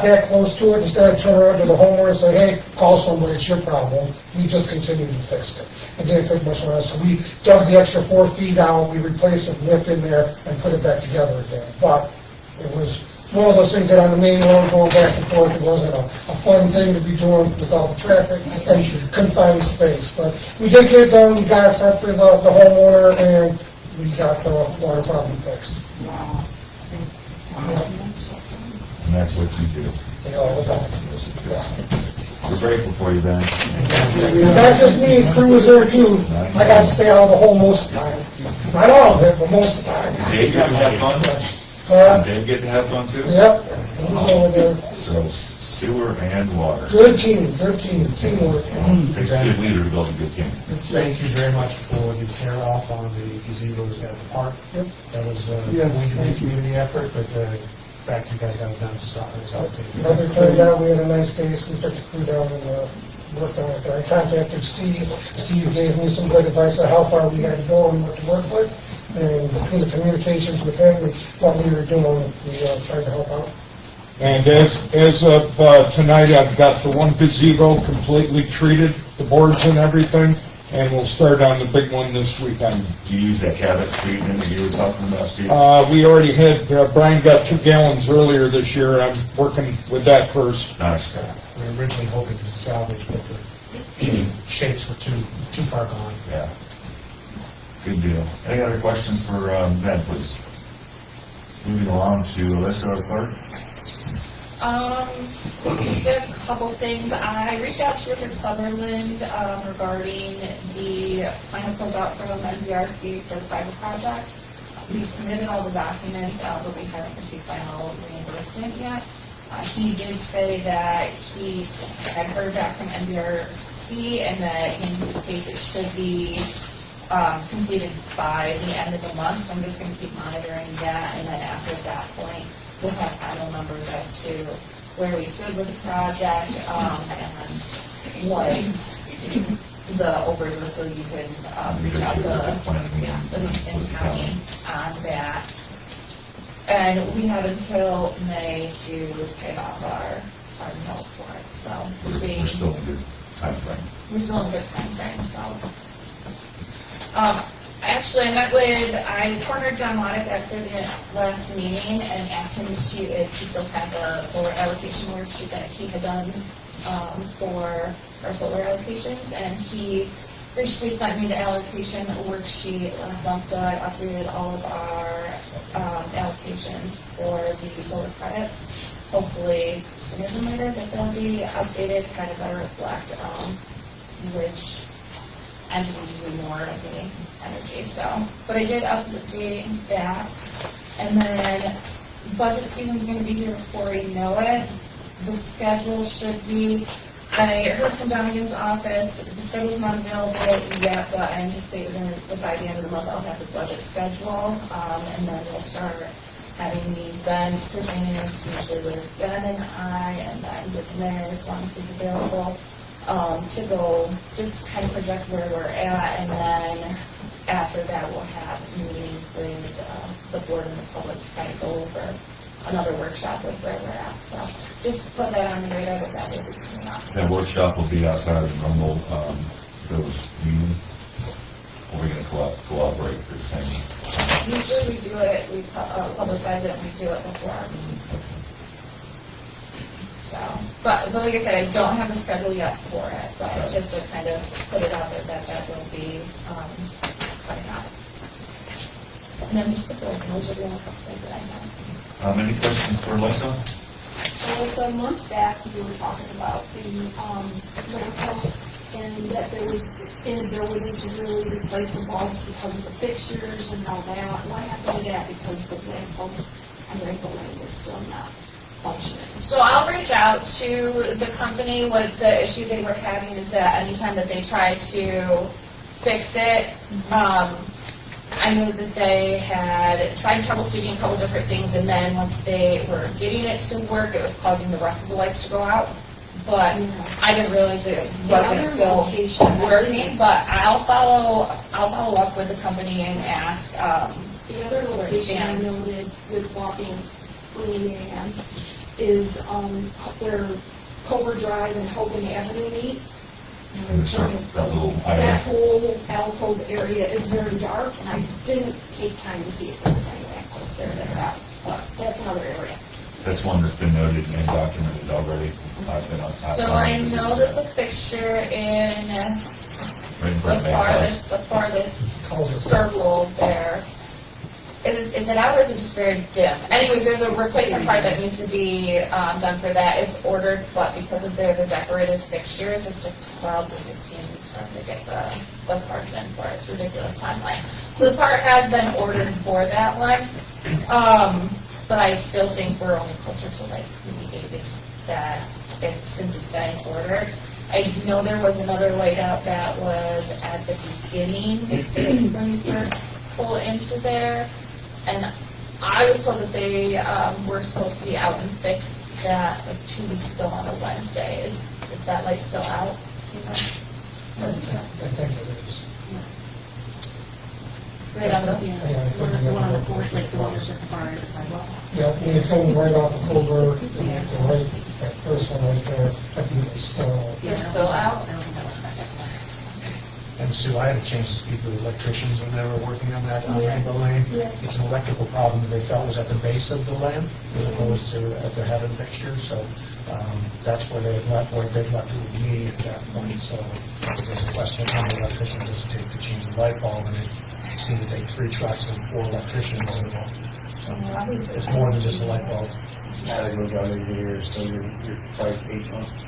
that close to it, instead of turning around to the homeowner and say, hey, call somebody, it's your problem, we just continued to fix it. It didn't take much of us, so we dug the extra 4 feet out, we replaced it, whipped in there, and put it back together again. But it was one of those things that on the main road going back and forth, it wasn't a fun thing to be doing with all the traffic and confined space. But we did get it done, we got it set for the homeowner, and we got the water problem fixed. And that's what you do. All the time. We're grateful for you, Ben. Not just me, crews there too. I got to stay out of the hole most of the time. Not all of it, but most of the time. Did Dave get to have fun? Did Dave get to have fun too? Yep, he was over there. So sewer and water. Good teamwork. Takes a good leader to build a good team. Thank you very much for the tear off on the gazebos at the park. That was going to be a community effort, but the fact you guys got it done is outstanding. As it turned out, we had a nice day, so we took the crew down and worked on it. I contacted Steve. Steve gave me some good advice on how far we had to go and what to work with. And between the communications with him, what we were doing, we tried to help out. And as of tonight, I've got the one gazebo completely treated, the boards and everything, and we'll start on the big one this weekend. Do you use that cabinet treatment that you were talking about, Steve? We already had, Brian got 2 gallons earlier this year. I'm working with that first. Nice. We were originally hoping to salvage, but the shapes were too far gone. Yeah. Good deal. Any other questions for Ben, please? Moving along to Alyssa, our clerk. Just a couple things. I reached out to Richard Sutherland regarding the final closeout from MVRC for the fiber project. We've submitted all the documents, but we haven't received final reimbursement yet. He did say that he had heard back from MVRC and that he anticipates it should be completed by the end of the month, so I'm just going to keep monitoring that, and then after that point, we'll have final numbers as to where we stood with the project, and what the overdue was, so you can reach out to Livingston County on that. And we have until May to pay off our note for it, so. We're still in a good time frame. We're still in a good time frame, so. Actually, I cornered John Waddick after the last meeting and asked him if he still had the solar allocation worksheet that he had done for our solar allocations, and he graciously sent me the allocation worksheet last month, so I updated all of our allocations for the solar credits. Hopefully sooner than later that they'll be updated, kind of better reflect which entities use more of the energy. So, but I did update that, and then budget season's going to be here before we know it. The schedule should be. I heard from Donegan's office, the schedule's not available yet, but I anticipate by the end of the month I'll have the budget schedule, and then we'll start having these Ben presenting us usually with Ben and I, and then with Mayor, as long as he's available, to go just kind of project where we're at, and then after that we'll have meetings with the board and the public to kind of go over another workshop with where we're at. So just put that on the radar that will be coming up. That workshop will be outside of the normal village meeting, or we're going to collaborate the same time. Usually we do it, we publicize it, and we do it before our meeting. So, but like I said, I don't have a schedule yet for it, but just to kind of put it out there that will be coming up. And then just the bills, and those are the only couple things that I have. Any questions for Lisa? Some months back, we were talking about the lampposts, and that there was inability to really replace the bulbs because of the fixtures and all that. What happened to that? Because the lamppost under Elaine is still not functioning. So I'll reach out to the company. What the issue they were having is that anytime that they tried to fix it, I knew that they had tried troubleshooting a couple different things, and then once they were getting it to work, it was causing the rest of the lights to go out. But I didn't realize it wasn't still working. But I'll follow up with the company and ask. The other location I noted with walking Leanne is where Culver Drive and Hogan Avenue meet. That whole alcove area is very dark, and I didn't take time to see if there was any lampposts there that are out, but that's another area. That's one that's been noted and documented already. So I know that the fixture in the farthest circle there, is it out or is it just very dim? Anyways, there's a replacement part that needs to be done for that. It's ordered, but because of the decorated fixtures, it's like 12 to 16 weeks for them to get the parts in for it. It's a ridiculous timeline. So the part has been ordered for that one, but I still think we're only closer to like maybe 8 weeks since it's been ordered. I know there was another light out that was at the beginning when you first pull into there. And I was told that they were supposed to be out and fixed that like 2 weeks ago on a Wednesday. Is that light still out? I think it is. Right on the one on the fourth, like the one that's at the far end of the sidewalk. Yeah, when you're coming right off of Culver, that first one right there, I think it's still. They're still out? And Sue, I had a chance to speak with electricians when they were working on that on Rainbow Lane. It's an electrical problem that they felt was at the base of the lamp as opposed to at the heaven fixture. So that's where they'd left it with me at that point. So there's a question of how many electricians does it take to change the light bulb, and it seemed to take 3 trucks and 4 electricians. So it's more than just a light bulb. Now they go down in here, so you're probably 8 months.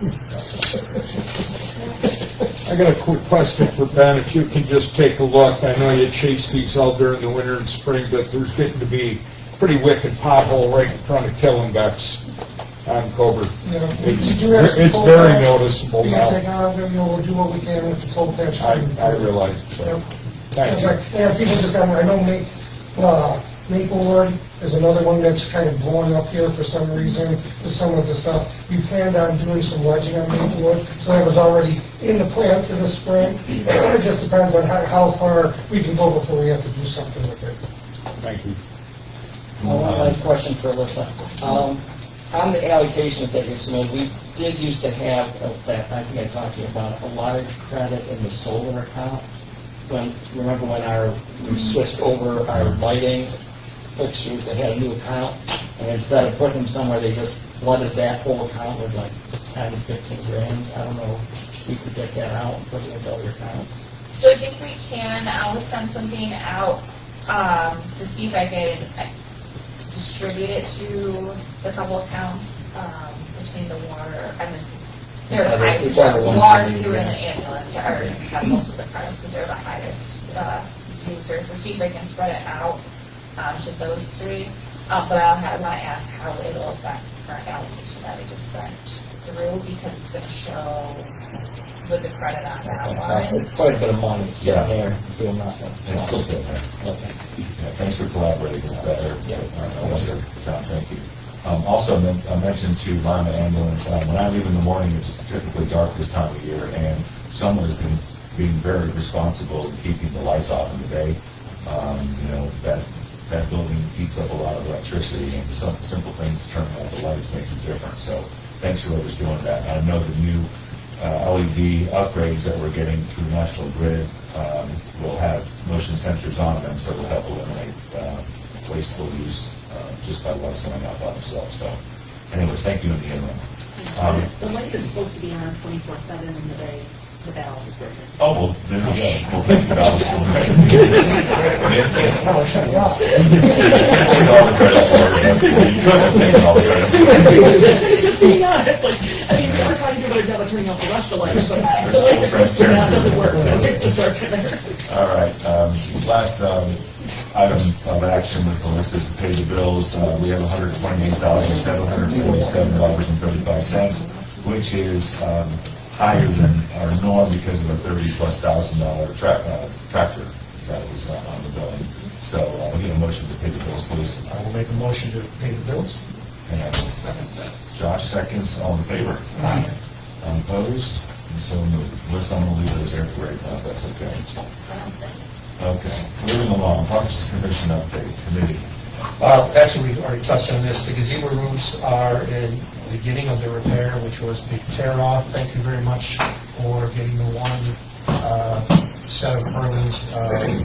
I got a quick question for Ben, if you can just take a look. I know you chase these all during the winter and spring, but there's getting to be a pretty wicked pothole right in front of Killenbeck's on Culver. Yeah, we do have some It's very noticeable we now. can take out, we'll do what we can with the toll patch. I realize. Yep. Thanks. It's like, yeah, people just got, I know Maplewood is another one that's kind of blowing up here for some reason, with some of the stuff. We planned on doing some ledging on Maplewood, so that was already in the plan for this spring. It just depends on how far we can go before we have to do something with it. Thank you. One last question for Alyssa. On the allocations that you submitted, we did used to have, I think I talked to you about, a large credit in the solar account. Remember when we switched over our lighting fixtures, they had a new account, and instead of putting them somewhere, they just flooded that whole account with like 10, 15 grand. I don't know if we could get that out and put it into other accounts. So I think we can, I'll send something out, to see if I could distribute it to the couple accounts, between the water, I'm assuming, they're the highest, the water, sewer, and the ambulance are, have most of the cars, because they're the highest, users, to see if I can spread it out, to those three. But I want to ask how it'll affect our allocation that we just sent through, because it's gonna show with the credit on that line. It's quite a bit of money sitting Yeah. there doing nothing. It's still sitting there. Okay. Yeah, thanks for collaborating with that, John, thank you. Also, I mentioned to Lima Ambulance, when I leave in the morning, it's typically dark this time of year, and someone has been being very responsible in keeping the lights off in the day. That building eats up a lot of electricity, and some simple things, turning out the lights makes a difference. So thanks for whoever's doing that. I know the new LED upgrades that we're getting through National Grid will have motion sensors on them, so it'll help eliminate wasteful use just by lights going out by themselves. So anyways, thank you in the interim. The light is supposed to be on 24/7 in the day, the Dallas is working. Oh, well, there we go. Well, thank you, Dallas. So you can't take all the credit for it. You could have taken all the credit for it. Just being honest, like, I mean, we were trying to do a better job of turning off the rest of the lights, but the light doesn't work, so it's just working there. All right, last item of action with Melissa to pay the bills. We have $128,747.35, which is higher than our norm because of a $30,000+ tractor that was on the billing. So I'll get a motion to pay the bills, please. I will make a motion to pay the bills. And Josh seconds, all in favor? Aye. Opposed? And so moved. Melissa, I'm gonna leave those there for right now, if that's okay. Okay, moving along, Parks Commission update, committee. Actually, we already touched on this. The gazebo roofs are in the beginning of the repair, which was the tear off. Thank you very much for getting the one set of purlins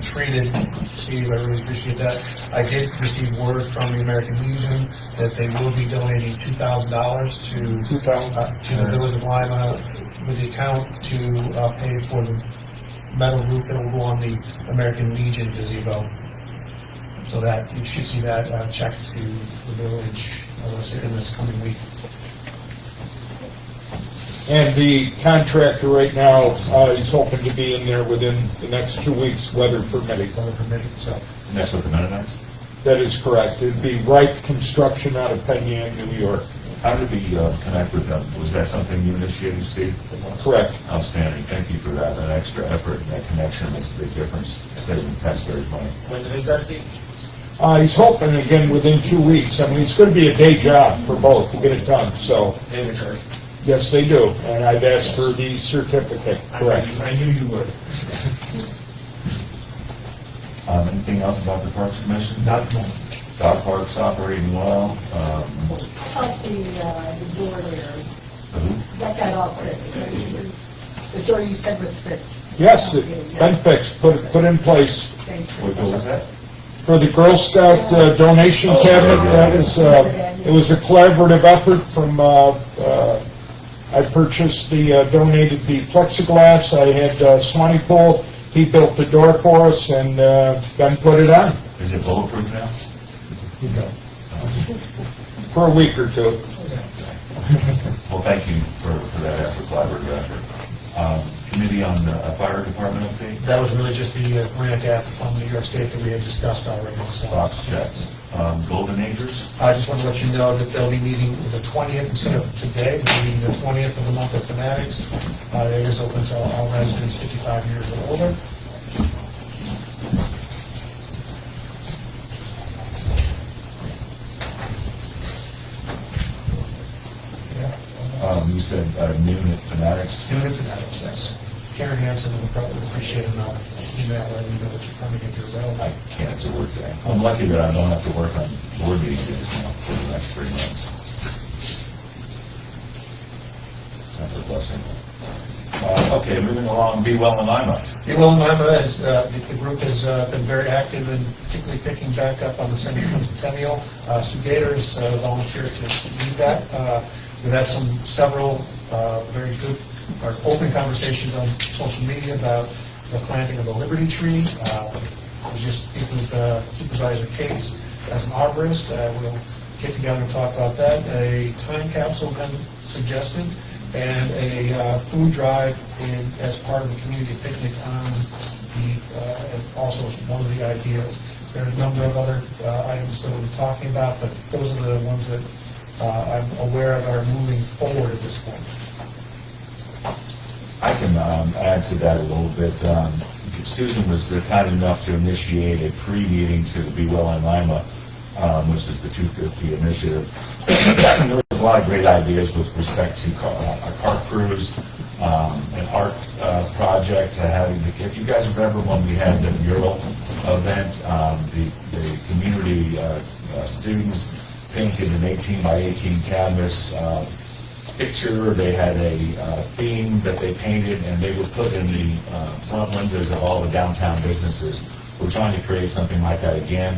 treated. Steve, I really appreciate that. I did receive word from the American Legion that they will be donating $2,000 to the Village of Lima with the account to pay for the metal roof that will go on the American Legion gazebo. So that, you should see that check to the village in this coming week. And the contractor right now is hoping to be in there within the next 2 weeks, weather permitting. Weather permitting, so. And that's with the Mennonites? That is correct. It'd be Rife Construction out of Penang, New York. How did we connect with them? Was that something you initiated, Steve? Correct. Outstanding. Thank you for that. That extra effort and that connection makes a big difference, saving taxpayers money. When do they start, Steve? He's hoping again within 2 weeks. I mean, it's going to be a day job for both to get it done, so. They have a charge. Yes, they do, and I've asked for the certificate, correct. I knew you would. Anything else about the Parks Commission? Not at the moment. Dog parks operating well. How's the door there? Who? That got all fixed. The door you said was fixed. Yes, it's been fixed, put in place. Thank you. What door was that? For the Girl Scout donation cabinet, that is, it was a collaborative effort from, I purchased donated the plexiglass, I had Swanee Pool, he built the door for us and then put it on Is it bulletproof now? for a week or two. Well, thank you for that effort, collaborative effort. Committee on the fire department update? That was really just the grant app from New York State that we had discussed already. So. Box checked. Golden Acres? I just want to let you know that they'll be meeting the 20th instead of today, they'll be meeting the 20th of the month of Fanatics. It is open to all residents 55 years or older. You said noon at Fanatics? Noon at Fanatics, yes. Karen Hansen would probably appreciate an email letting you know that you're coming into your realm. I can't, it's a work day. I'm lucky that I don't have to work on board meeting days now for the next 3 months. That's a blessing. Okay, moving along, Be Well in Lima. Be Well in Lima, the group has been very active and particularly picking back up on the centennial. Sue Gators volunteered to lead that. We've had several very good or open conversations on social media about the planting of the Liberty Tree. I was just speaking with Supervisor Case as an arborist. We'll get together and talk about that. A time capsule been suggested, and a food drive as part of the community picnic on the, as also one of the ideas. There are a number of other items that we're talking about, but those are the ones that I'm aware of are moving forward at this point. I can add to that a little bit. Susan was kind enough to initiate a pre-meeting to the Be Well in Lima, which is the 250 initiative. There was a lot of great ideas with respect to a car cruise, an art project. If you guys remember when we had the mural event, the community students painted an 18 by 18 canvas picture. They had a theme that they painted, and they were put in the front windows of all the downtown businesses. We're trying to create something like that again,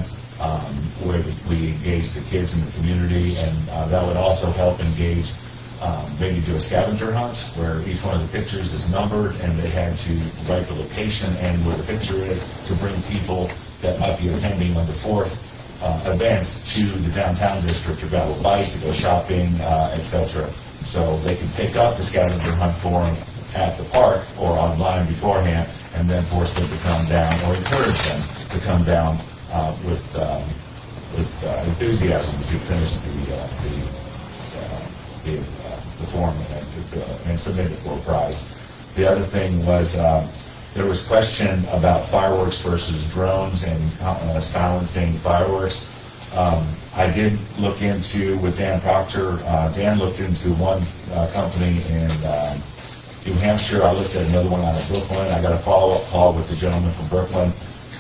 where we engage the kids in the community, and that would also help engage, maybe do a scavenger hunt where each one of the pictures is numbered, and they had to write the location and where the picture is to bring people that might be attending on the 4th events to the downtown district to grab a bite, to go shopping, etc. So they can pick up the scavenger hunt form at the park or online beforehand, and then force them to come down, or encourage them to come down with enthusiasm to finish the form and submit it for a prize. The other thing was there was question about fireworks versus drones and silencing fireworks. I did look into, with Dan Proctor, Dan looked into one company in New Hampshire. I looked at another one out of Brooklyn. I got a follow-up call with the gentleman from Brooklyn.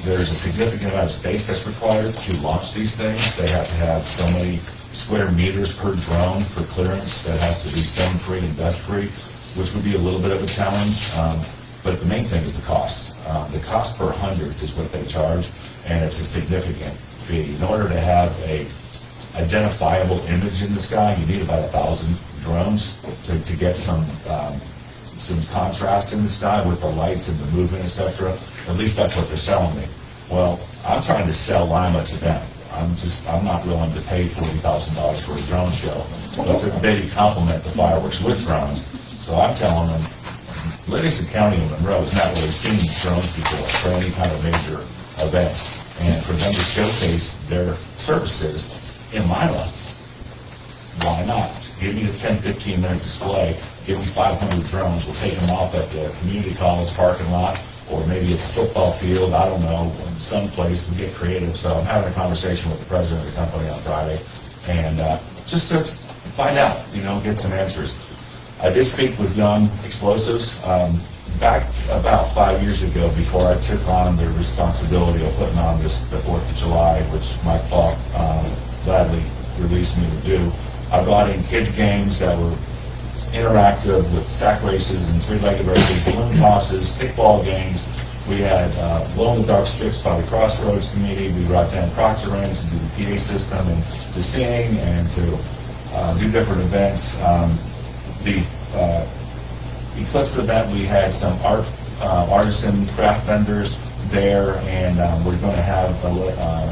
There's a significant amount of space that's required to launch these things. They have to have so many square meters per drone for clearance that has to be stone-free and dust-free, which would be a little bit of a challenge. But the main thing is the cost. The cost per hundred is what they charge, and it's a significant fee. In order to have a identifiable image in the sky, you need about 1,000 drones to get some contrast in the sky with the lights and the movement, etc. At least that's what they're selling me. Well, I'm trying to sell Lima to them. I'm not willing to pay $40,000 for a drone show, but to maybe complement the fireworks with drones. So I'm telling them, Livingston County and Monroe has not really seen drones before for any kind of major event. And for them to showcase their services in Lima, why not? Give me a 10, 15-minute display, give me 500 drones, we'll take them off at the community college parking lot, or maybe it's a football field, I don't know, someplace, we get creative. So I'm having a conversation with the president of the company on Friday, and just to find out, get some answers. I did speak with Young Explosives back about 5 years ago, before I took on the responsibility of putting on the 4th of July, which Mike Falk gladly released me to do. I brought in kids games that were interactive with sack races and three-legged races, balloon tosses, kickball games. We had glow-in-the-dark strips by the Crossroads Committee. We brought Dan Proctor in to do the PA system and to sing and to do different events. The Eclipse event, we had some artisan craft vendors there, and we're going to have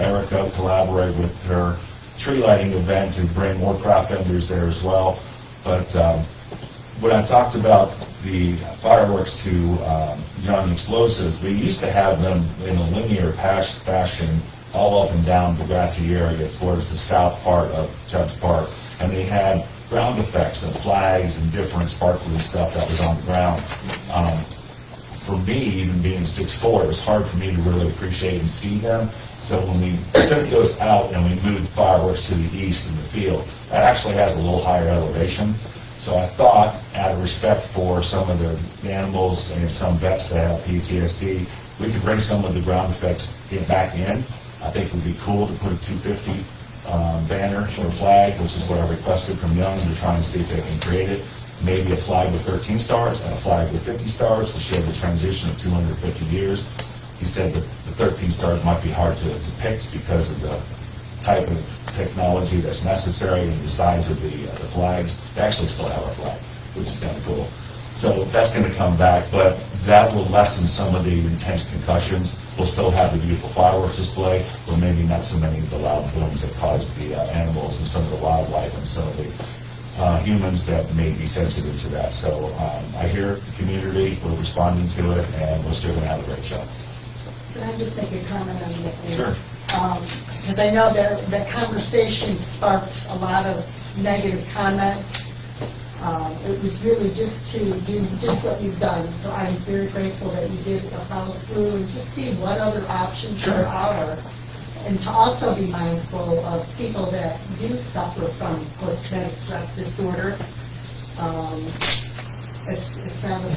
Erica collaborate with her tree lighting event to bring more craft vendors there as well. But when I talked about the fireworks to Young Explosives, we used to have them in a linear fashion all up and down the grassy area towards the south part of Tubbs Park, and they had ground effects and flags and different sparkly stuff that was on the ground. For me, even being 6'4", it was hard for me to really appreciate and see them. So when we took those out and we moved fireworks to the east in the field, that actually has a little higher elevation. So I thought, out of respect for some of the animals and some vets that have PTSD, we could bring some of the ground effects back in. I think it would be cool to put a 250 banner or flag, which is what I requested from Young. They're trying to see if they can create it. Maybe a flag with 13 stars and a flag with 50 stars to show the transition of 250 years. He said that the 13 stars might be hard to depict because of the type of technology that's necessary and the size of the flags. They actually still have a flag, which is kind of cool. So that's going to come back. But that will lessen some of the intense concussions. We'll still have the beautiful fireworks display, but maybe not so many of the loud booms that cause the animals and some of the wildlife and some of the humans that may be sensitive to that. So I hear the community, we're responding to it, and we're still going to have a great show. Can I just make a comment on that? Sure. Because I know that conversation sparked a lot of negative comments. It was really just to do just what you've done. So I'm very grateful that you did follow through and just see what other options there are. And to also be mindful of people that do suffer from post-traumatic stress disorder. It's not a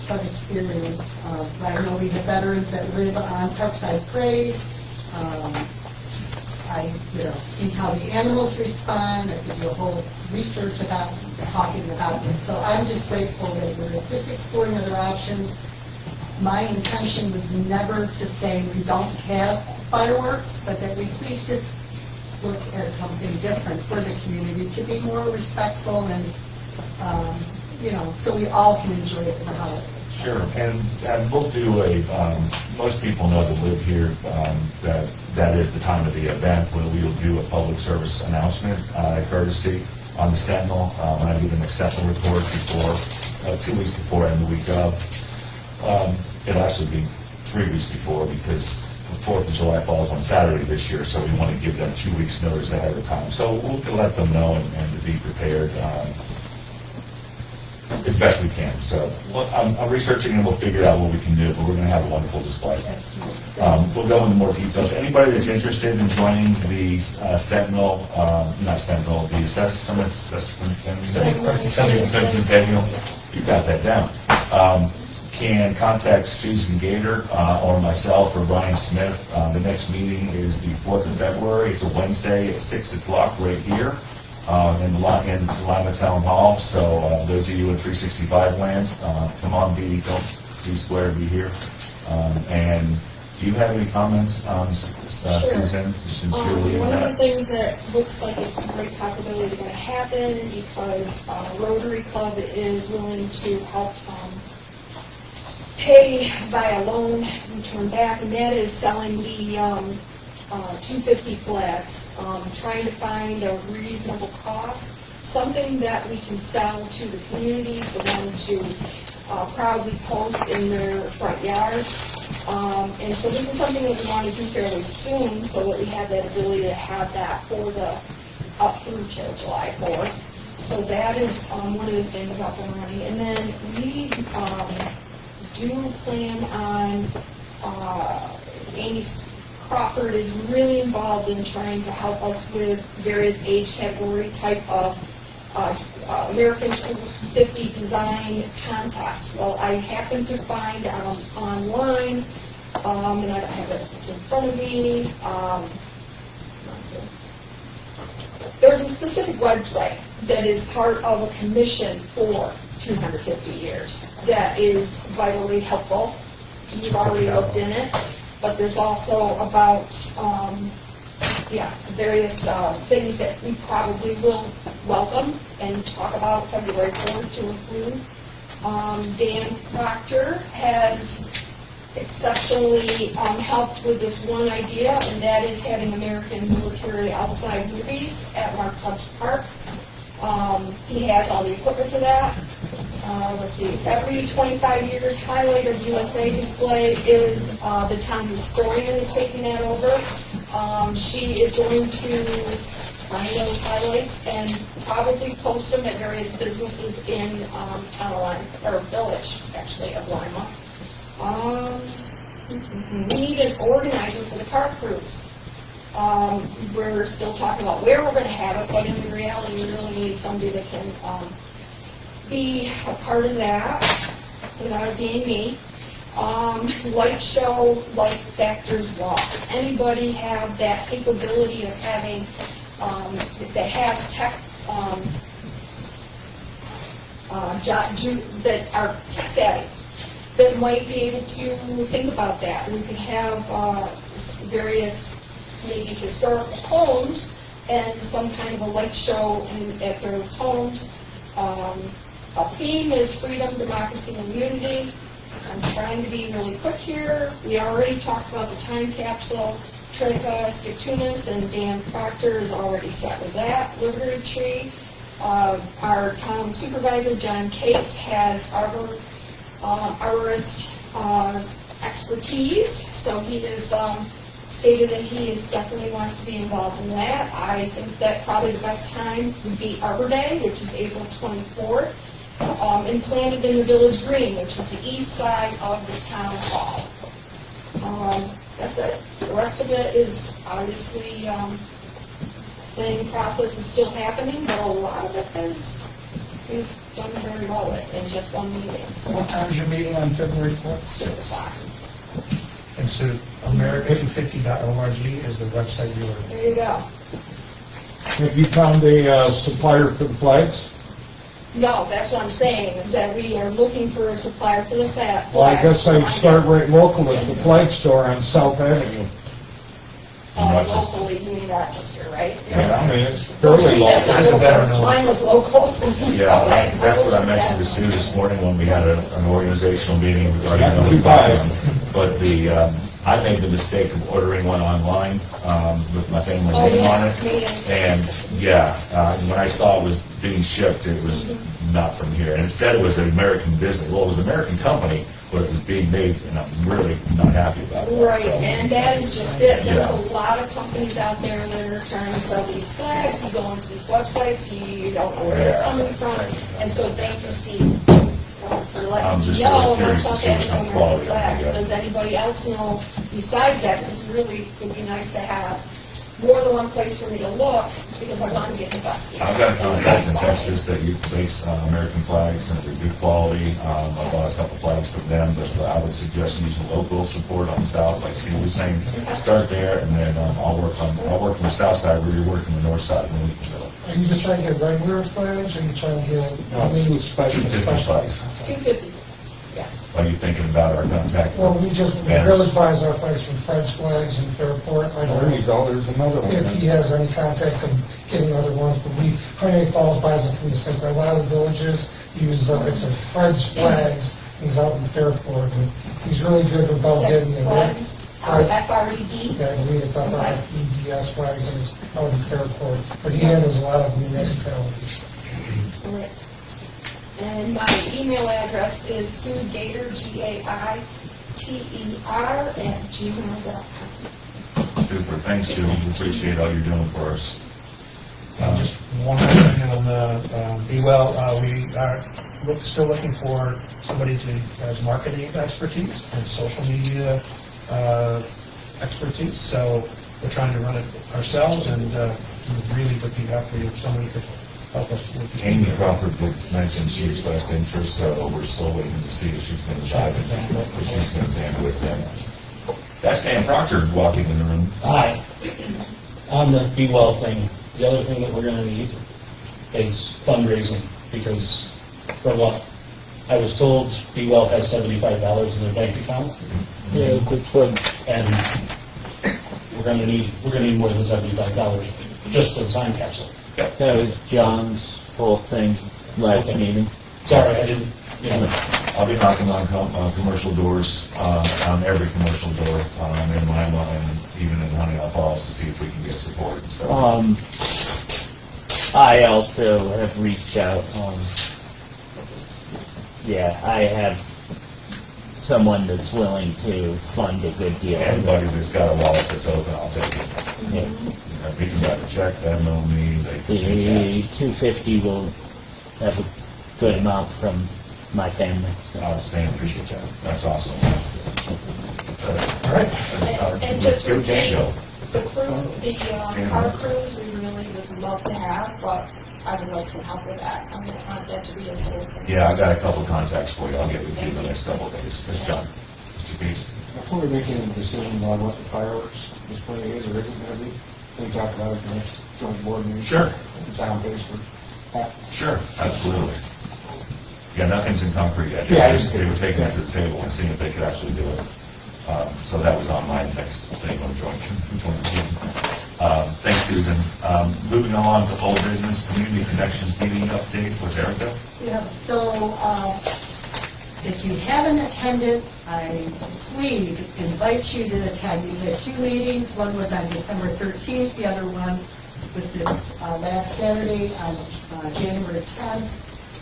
fun experience. I know we have veterans that live on Parkside Place. I see how the animals respond. I could do a whole research about talking about it. So I'm just grateful that we're just exploring other options. My intention was never to say we don't have fireworks, but that we please just look at something different for the community to be more respectful and, so we all can enjoy it in the holidays. Sure, and we'll do most people know that live here, that is the time of the event when we will do a public service announcement, courtesy on the Sentinel, when I do the acceptance report before, 2 weeks before and the week of. It'll actually be 3 weeks before because the 4th of July falls on Saturday this year, so we want to give them 2 weeks notice ahead of time. So we'll let them know and to be prepared as best we can. So I'm researching and we'll figure out what we can do, but we're going to have a wonderful display. We'll go into more details. Anybody that's interested in joining the Sentinel, not Sentinel, the Centennial, you got that down, can contact Susan Gator or myself or Brian Smith. The next meeting is the 4th of February. It's a Wednesday at 6 o'clock right here in Lima Town Hall. So those of you in 365 land, come on, don't be square, be here. And do you have any comments, Susan? Since you're leading one that? of the things that looks like it's a great possibility going to happen because Rotary Club is willing to help pay by a loan return back, and that is selling the 250 flags, trying to find a reasonable cost, something that we can sell to the community for them to proudly post in their front yards. And so this is something that we want to do fairly soon so that we have that ability to have that for up through till July 4th. So that is one of the things up and running. And then we do plan on, Amy Crawford is really involved in trying to help us with various age category type of American 50 design contest. Well, I happened to find online, and I don't have it in front of me, there's a specific website that is part of a commission for 250 years that is vitally helpful. You've already looked in it, but there's also about various things that we probably will welcome and talk about February 4th to include. Dan Proctor has exceptionally helped with this one idea, and that is having American military outside movies at Mark Tubbs Park. He has all the equipment for that. Let's see, every 25 years, highlight of USA display is the town historian is taking that over. She is going to find those highlights and probably post them at various businesses in village, actually, of Lima. We need an organizer for the park cruise. We're still talking about where we're going to have it, but in reality, we really need somebody that can be a part of that without it being me. Light show, light factors walk. Anybody have that capability of having, that has tech, that are tech savvy, that might be able to think about that. We could have various maybe historical homes and some kind of a light show at those homes. A theme is freedom, democracy, and unity. I'm trying to be really quick here. We already talked about the time capsule. Trinica Skiptunis and Dan Proctor is already set with that. Liberty Tree. Our town supervisor, John Cates, has arborist expertise, so he has stated that he definitely wants to be involved in that. I think that probably the best time would be Arbor Day, which is April 24th, and planted in the Village Green, which is the east side of the town hall. That's it. The rest of it is obviously, planning process is still happening, but a lot of it we've done very well with in just one meeting. So What time is your meeting on February 4th? 6 o'clock. And so America250.org is the website you are. There you go. Have you found a supplier for the flags? No, that's what I'm saying, that we are looking for a supplier for the flags. Well, I guess I'd start right local at the flag store on South Avenue. Locally, you mean Rochester, right? Yeah, I mean, it's fairly That's local. not local. Mine was local. Yeah, Okay. that's what I mentioned to Sue this morning when we had an organizational meeting regarding Yeah, the too bad. But I made the mistake of ordering one online with my family Oh, name on yes, it. me. And, when I saw it was being shipped, it was not from here. And it said it was an American business. Well, it was an American company, but it was being made, and I'm really not happy about it. Right, So, and that is just it. There's Yeah. a lot of companies out there that are trying to sell these flags. You go into these websites, you don't know where they're coming from. And so thank you, Steve, for I'm letting me just know really what's curious to up see at what kind of American quality Flags. they got. Does anybody else know besides that? Because really, it would be nice to have more than one place for me to look, because I want to get the best deal. I've got contacts in Texas that makes American flags, and they're good quality. I bought a couple flags from them, but I would suggest using local support on the south, like Steve was saying. Start there, and then I'll work from the south side where you're working the north side, and then we can go. Are you just trying to get regular flags, or are you trying to get? Two special 250 flags. 250, yes. Are you thinking about our contact? Well, the village buys our flags from Fred's Flags in Fairport. I don't There know you go, there's another one. if he has any contact of getting other ones, but Pioneer Falls buys it from the center. A lot of villages use, it's a Fred's Flags. He's out in Fairport, and he's really good about getting the Flags, FRED. Yeah, I believe it's FREDS flags, and it's out in Fairport, but he handles a lot of municipalities. Correct. And my email address is suegator, GAITER@gmail.com. Super, thanks, Sue. We appreciate all you're doing for us. Just one more thing on the, Be Well, we are still looking for somebody to, has marketing expertise and social media expertise, so we're trying to run it ourselves, and really would be happy if somebody could help us with the. Amy Crawford did mention she expressed interest, so we're still waiting to see if she's going to dive in, if she's going to band with them. That's Dan Proctor walking in the room. Hi. On the Be Well thing, the other thing that we're gonna need is fundraising, because for what? I was told Be Well has $75 in their bank account. Yeah, good one. And we're gonna need more than $75 just for the time capsule. That was John's whole thing last meeting. Sorry, I didn't, I'll be knocking on commercial doors, on every commercial door, in Lima and even in Honeywell Falls to see if we can get support and stuff. I also have reached out, I have someone that's willing to fund a good deal. Anybody that's got a wallet that's open, I'll take it. Yeah. We can write a check, that know me, they can The 250 will have a good amount from my family. So. Outstanding, appreciate that. That's awesome. All right. And just Give for it a go. the crew, the car crews, we really would love to have, but I would like some help with that. I don't want that to be a safe thing. Yeah, I've got a couple contacts for you. I'll get with you in the next couple of days. Yes, John. Mr. Pease. Before we make any decisions on what the fireworks display is or isn't going to be, we talk about it in the next joint board meeting. Sure. Town pays for that. Sure, absolutely. Yeah, nothing's in concrete yet. Yeah, They were taking it to the table and seeing if they could actually do it. So that was on my next thing on joint meeting. Thanks, Susan. Moving on to old business, community connections meeting update with Erica. Yeah, so, If you haven't attended, I please invite you to attend. We had 2 meetings. One was on December 13th. The other one was this last Saturday on January 10th.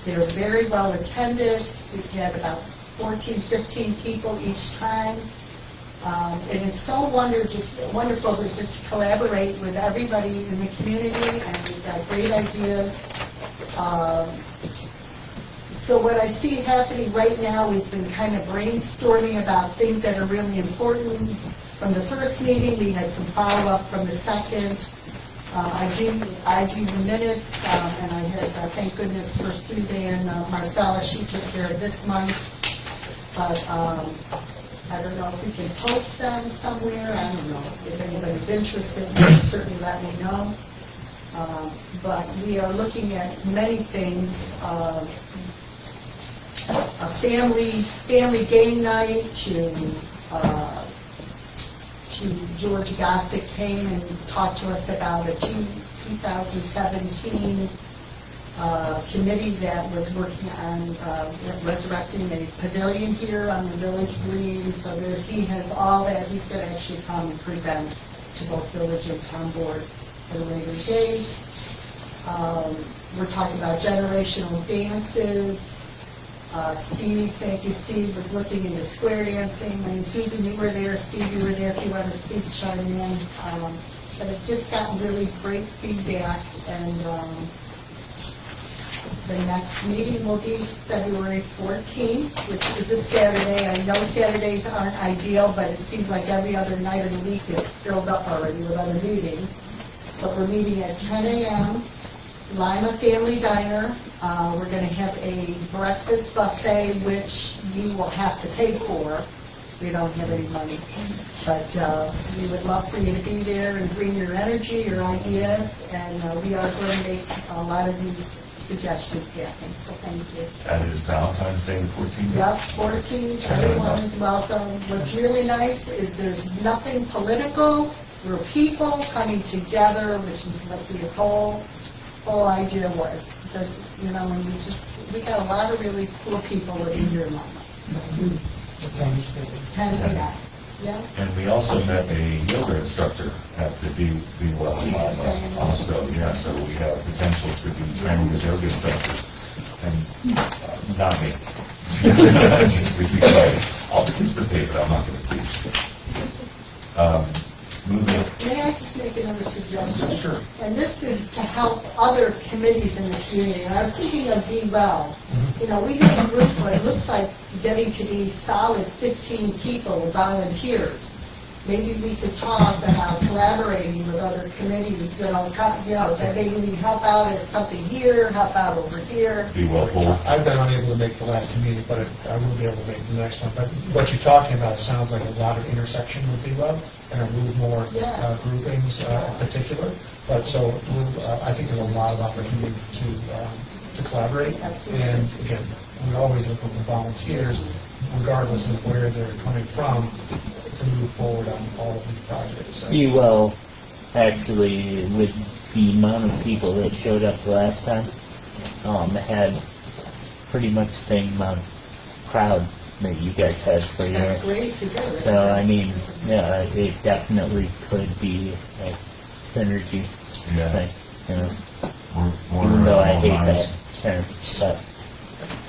They were very well attended. We had about 14, 15 people each time. And it's so wonderful to just collaborate with everybody in the community, and we've got great ideas. So what I see happening right now, we've been kind of brainstorming about things that are really important. From the first meeting, we had some follow-up from the second. I do the minutes, and I had, thank goodness for Suzanne Marcella, she took care of this month. But I don't know if we can post them somewhere. I don't know if anybody's interested. Certainly let me know. But we are looking at many things. A family game night to George Gossick came and talked to us about a 2017 committee that was working on resurrecting a pavilion here on the village green. So he has all that. He's going to actually come and present to both village and town board at a later date. We're talking about generational dances. Steve, thank you, Steve, was looking into square dancing. I mean, Susan, you were there. Steve, you were there. If you want to please chime in. But it just got really great feedback, and the next meeting will be February 14th, which is a Saturday. I know Saturdays aren't ideal, but it seems like every other night of the week is filled up already with other meetings. But we're meeting at 10 a.m., Lima Family Diner. We're going to have a breakfast buffet, which you will have to pay for. We don't have any money. But we would love for you to be there and bring your energy, your ideas, and we are going to make a lot of these suggestions happen. So thank you. That is Valentine's Day, the 14th? Yep, 14th. Everyone is welcome. What's really nice is there's nothing political. We're people coming together, which is what the whole idea was. Because, you know, we got a lot of really cool people living here in Lima. 10 a.m. Yeah. And we also met a yoga instructor at the Be Well in Lima also. Yeah, so we have potential to be training as yoga instructors. And not me. Just to be clear. I'll participate, but I'm not going to teach. May I just make another suggestion? Sure. And this is to help other committees in the community. And I was thinking of Be Well. You know, we have a group where it looks like getting to be solid 15 people, volunteers. Maybe we could talk about collaborating with other committees, that they need help out at something here, help out over here. Be Well, Paul. I've been unable to make the last meeting, but I will be able to make the next one. But what you're talking about sounds like a lot of intersection with Be Well, and a move more groupings in particular. But so I think there's a lot of opportunity to collaborate. And again, we always look for volunteers, regardless of where they're coming from, to move forward on all of these projects. So. Be Well, actually, with the amount of people that showed up the last time, had pretty much the same amount of crowd that you guys had for your. That's great to do. So, I mean, yeah, it definitely could be a synergy thing, you know. Even though I hate that term, but,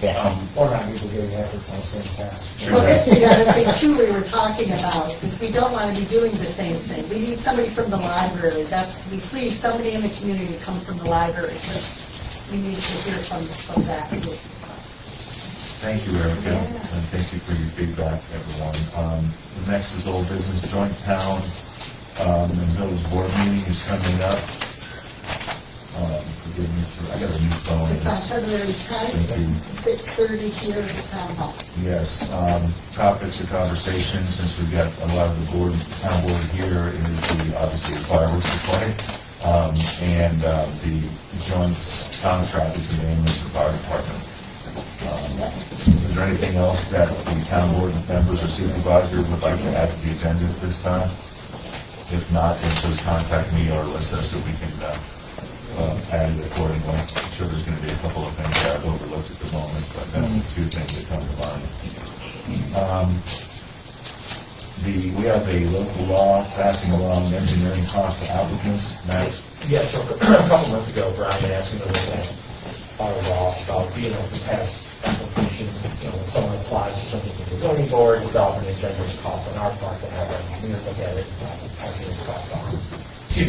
yeah. Or not people getting efforts on the same task. Well, that's the other thing too we were talking about, is we don't want to be doing the same thing. We need somebody from the library. We please somebody in the community to come from the library, because we need to hear from that group and stuff. Thank you, Erica, and thank you for your feedback, everyone. The next is old business joint town and village board meeting is coming up. Forgive me, I got a new phone. It's on February 10th, 6:30 here at the town hall. Yes, topics of conversation, since we've got a lot of the town board here, is obviously the fireworks display, and the joint contract between the ambulance and fire department. Is there anything else that the town board members or supervisor would like to add to the agenda at this time? If not, then just contact me or Alyssa so we can added accordingly. I'm sure there's going to be a couple of things that I've overlooked at the moment, but that's the two things that come to mind. We have a local law passing along engineering cost to applicants. Matt? Yeah, so a couple months ago, Brian asked me to look at our law about being able to pass application, when someone applies for something with the zoning board, without an engineering cost on our part to have an engineer look at it, passing the cost on to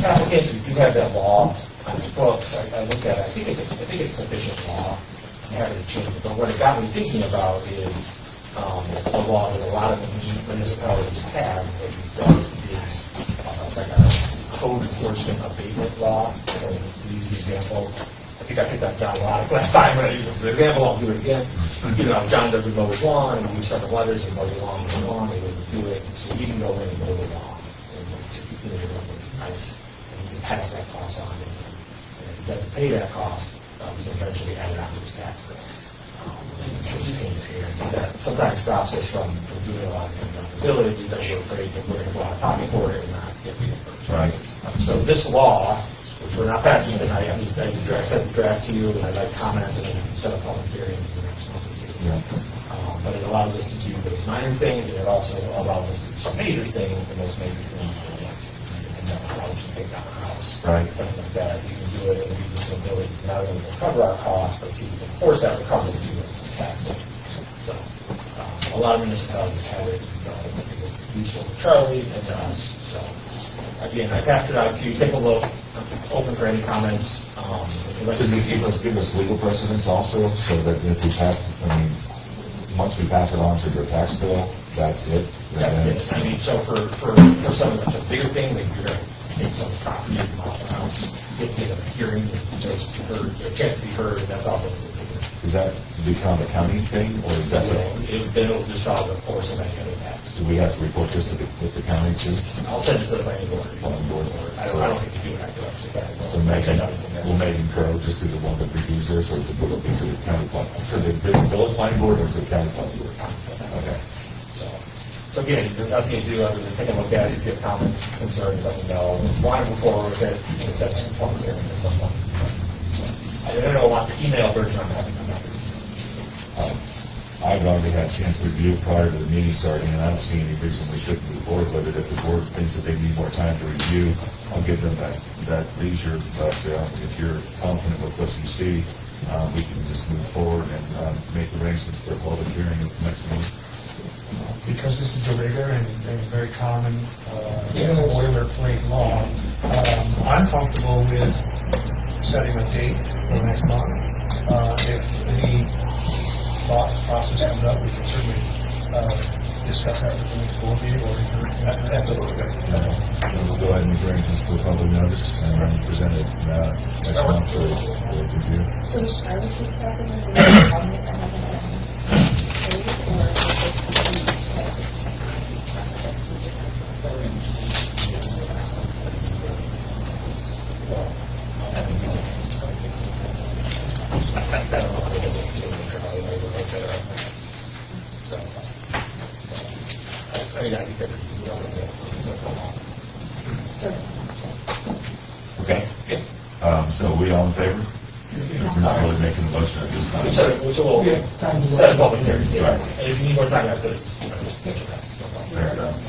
applicants. We do have that law on the books. I looked at it. I think it's sufficient law. I'm happy to change it. But what it got me thinking about is a law that a lot of municipalities have that we've done is it's like a code enforcement abatement law. So to use the example, I think I picked up John a lot last time when I used this as an example. I'll do it again. John doesn't mow his lawn, and we send him letters and mow his lawn, he doesn't do it, so he can go in and mow the lawn. And so he can nice, and he can pass that cost on. And if he doesn't pay that cost, we can eventually add it onto his tax bill. That sometimes stops us from doing a lot of things in the village, is that we're afraid that we're going to go out of pocket for it and not get reimbursed. Right. So this law, which we're not passing tonight, I'm just going to send the draft to you, and I'd like comments, and then you can set up a public hearing in the next month or two. But it allows us to do those minor things, and it also allows us to do some major things, the most major things, and allows us to take down a house. Right. Something like that. We can do it, and we give us the ability to not only recover our costs, but see if we can force that recovery to the tax. So, a lot of municipalities have it. I think it's useful to Charlie and to us. So, again, I passed it out to you. Take a look. I'm open for any comments. Does it give us legal precedence also, so that if we pass, once we pass it on to their tax bill, that's it? That's it. I mean, so for some of the bigger thing, like you're going to take some property off the house, you have to get a hearing, a chance to be heard, and that's all they'll do. Does that become a county thing, or is that? Then it'll just follow the course of any other tax. Do we have to report this with the county too? I'll send it to the planning board. I don't think you do it after So will Megan Crow just be the one that reviews this, or will it be to the county planning? So the village planning board or to the county planning board? Okay. So again, there's nothing to do other than take a look at it. If you have comments, concerns, let me know. Want to move forward with it, you can set some public hearing at some point. I don't know, wants an email version of that. I've already had a chance to review it prior to the meeting starting, and I don't see any reason we shouldn't move forward with it. If the board thinks that they need more time to review, I'll give them that leisure. But if you're confident with what you see, we can just move forward and make arrangements for a public hearing at the next meeting. Because this is a regular and very common boilerplate law, I'm comfortable with setting a date for next month. If any thought process comes up, we can certainly discuss that with the next board meeting or Absolutely. So we'll go ahead and make arrangements for public notice and present it next month for review. So does Charlie keep track of this? Or Okay. So are we all in favor? We're not really making a motion at this time. We'll set a public hearing. Right. And if you need more time after this. Fair enough.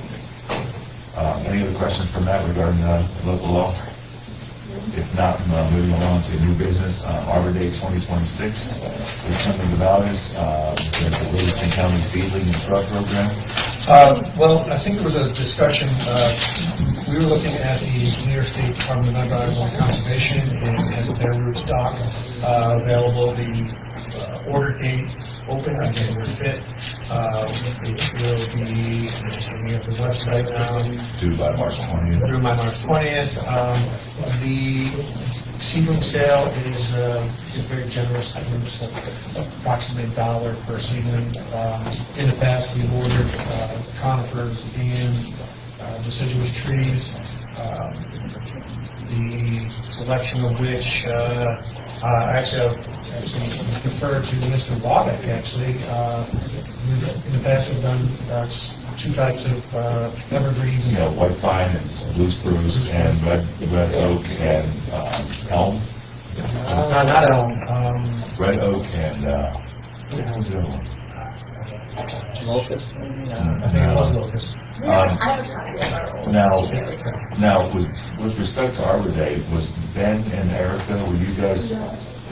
Any other questions from Matt regarding local law? If not, moving along to new business, Arbor Day 2026 is coming about us. There's the Livingston County Seedling and Shrub Program. Well, I think there was a discussion, we were looking at the New York State Department of Environmental Conservation and has their root stock available. The order date open on January 5th. It will be, I'm just looking at the website now. Due by March 20th. Due by March 20th. The seedling sale is very generous, approximately $1 per seedling. In the past, we've ordered conifers and deciduous trees, the selection of which I actually have actually defer to Mr. Waddick, actually. In the past, we've done two types of evergreens. You know, white pine and blue spruce and red oak and elm. Not elm. Red oak and, what the hell was the other one? Locust, I think it was locust. Now, with respect to Arbor Day, was Ben and Erica, were you guys?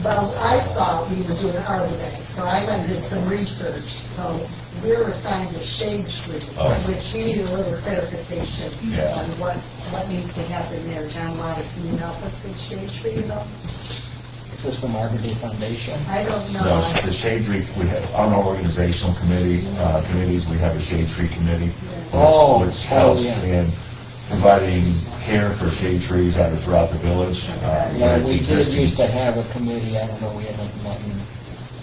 Well, I thought we were doing Arbor Day, so I went and did some research. So we were assigned a shade tree, which we need a little clarification on what needs to happen there. John Waddick, can you help us with shade tree, though? Is this from Arbor Day Foundation? I don't know. No, the shade tree, we have, on our organizational committees, we have a shade tree committee, which helps in providing care for shade trees out throughout the village. Yeah, we did used to have a committee, I don't know, we haven't met in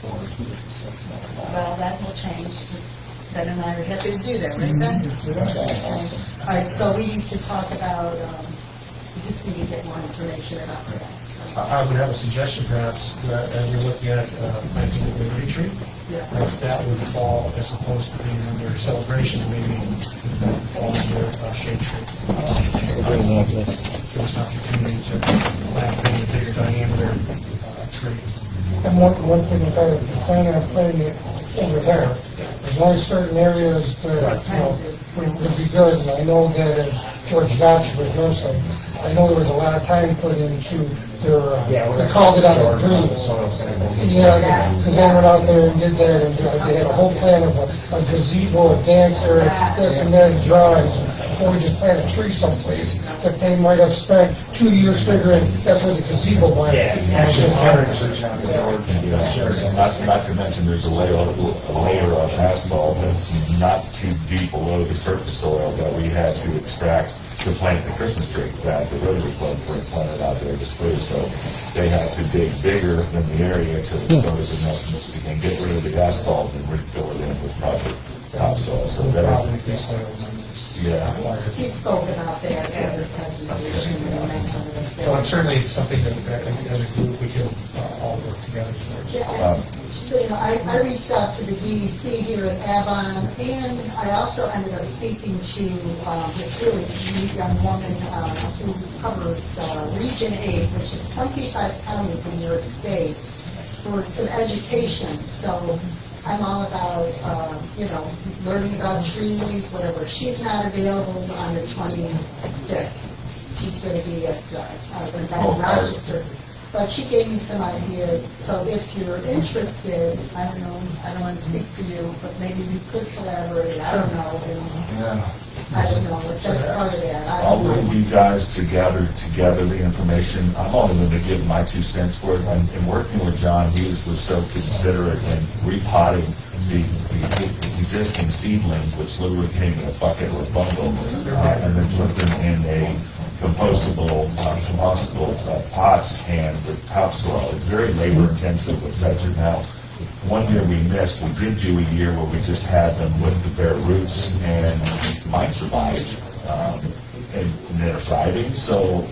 4 or 2 or 6. Well, that will change, because Ben and I are happy to do that, right, Ben? All right, so we need to talk about, we just need to get more information about that. I would have a suggestion perhaps that as we're looking at planting a liberty tree, if that would fall as opposed to being under celebration, maybe that would fall under shade tree. Give us an opportunity to plant maybe a bigger diameter trees. And one thing, if I plan on putting it over there, there's only certain areas that, would be good, and I know that as George Dodge was mentioning, I know there was a lot of time put into their, they called it out of greens. Yeah, because they went out there and did that, and they had a whole plan of a gazebo, a dancer, this and that, drawings, before we just plant a tree someplace, that they might have spent 2 years figuring that's where the gazebo went. Not to mention, there's a layer of asphalt that's not too deep below the surface soil that we had to extract to plant the Christmas tree that the Rotary Club planted out there to spruce. So they had to dig bigger than the area to expose enough and get rid of the asphalt and refill it in with proper topsoil. So that is, He spoke about that at his presentation. Well, and certainly something that as a group we can all work together towards. So, I reached out to the DEC here in Avon, and I also ended up speaking to this really neat young woman who covers Region 8, which is 25 counties in New York State, for some education. So I'm all about, learning about trees, whatever. She's not available on the 25th. She's going to be at Rochester. But she gave me some ideas, so if you're interested, I don't want to speak for you, but maybe we could collaborate, I don't know, I don't know, if that's part of that. I'll bring you guys together the information. I'm only going to give my 2 cents for it. And working with John, he was so considerate in repotting the existing seedlings, which literally came in a bucket or a bundle, and then put them in a compostable pots and with topsoil. It's very labor intensive with such. Now, one year we missed, we did do a year where we just had them with the bare roots, and mine survived, and they're thriving. So,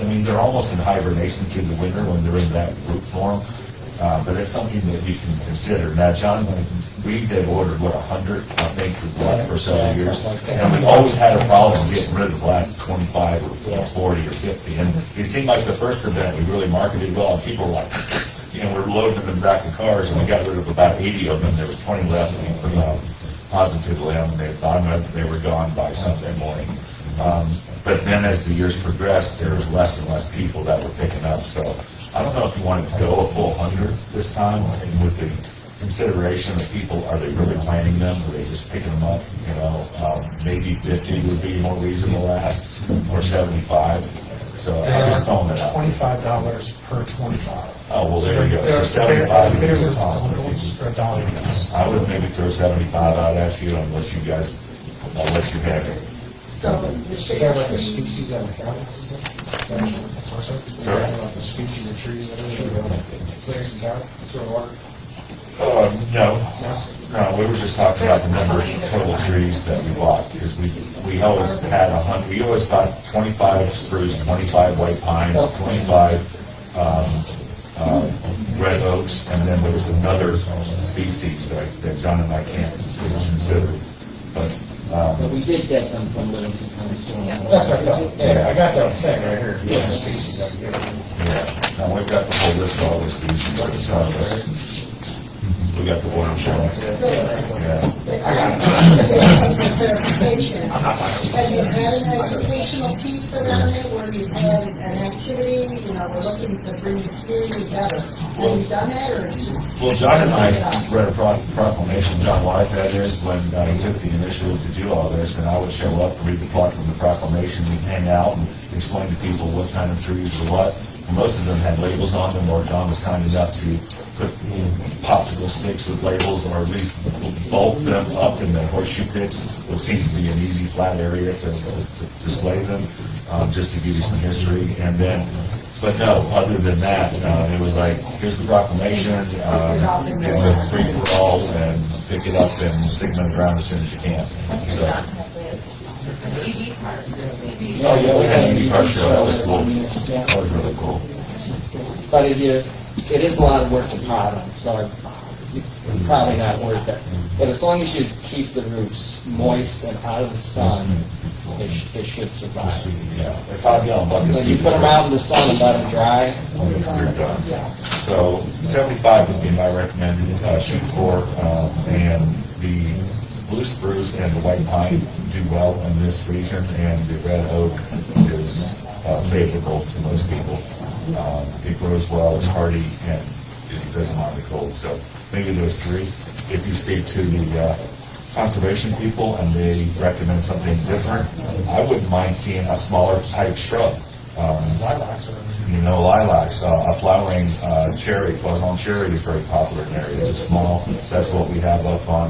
I mean, they're almost in hibernation through the winter when they're in that root form. But it's something that you can consider. Now, John, we have ordered, 100, I think, for several years. And we've always had a problem getting rid of the last 25 or 40 or 50. And it seemed like the first event, we really marketed well, and people were like, we're loading them in the back of cars, and we got rid of about 80 of them. There was 20 left, and we put them out positively, and they were gone by Sunday morning. But then as the years progressed, there was less and less people that were picking up. So I don't know if you wanted to go a full 100 this time, and with the consideration of people, are they really planting them, or are they just picking them up? Maybe 50 would be more reasonable ask, or 75. So I'm just throwing it out. $25 per 25. Oh, well, there you go. So 75 would be the top. For a dollar piece. I would maybe throw 75 out at you, unless you guys, I'll let you have it. So the shade the tree, species on the county? Sorry? The species of trees that are place in town, sort of water? No, we were just talking about the number of total trees that we bought, because we always had 100, we always bought 25 spruce, 25 white pines, 25 red oaks, and then there was another species that John and I can't consider. But we did get them from Livingston County Soil. That's what I thought. Yeah, I got that thing right here. Yeah. Species I've given. Yeah, now we've got the whole list of all the species. We got the watershed. Yeah. Clarification. Have you had an educational piece around it where you had an activity, we're looking to bring the community together? Have you done that, or it's just? Well, John and I read a proclamation, John White, that is, when he took the initiative to do all this, and I would show up and read the proclamation, we'd hang out and explain to people what kind of trees were what. Most of them had labels on them, or John was kind enough to put popsicle sticks with labels, or at least bulk them up in the horseshoe pits. Would seem to be an easy flat area to display them, just to give you some history. And then, but no, other than that, it was like, here's the proclamation, it's a free for all, and pick it up and stick them in the ground as soon as you can. So. Oh, yeah, we had an EV car show, that was cool. That was really cool. But it is a lot of work to pot them, so it's probably not worth it. But as long as you keep the roots moist and out of the sun, they should survive. Yeah, they're 5 gallon buckets. When you put them out in the sun and let them dry, you're done. So 75 would be my recommended shoot for, and the blue spruce and the white pine do well in this region, and the red oak is favorable to most people. It grows well, it's hardy, and it doesn't mind the cold. So maybe those three. If you speak to the conservation people and they recommend something different, I wouldn't mind seeing a smaller type shrub. Lilacs. Lilacs, a flowering cherry, Poison cherry is very popular in the area. It's small. That's what we have up on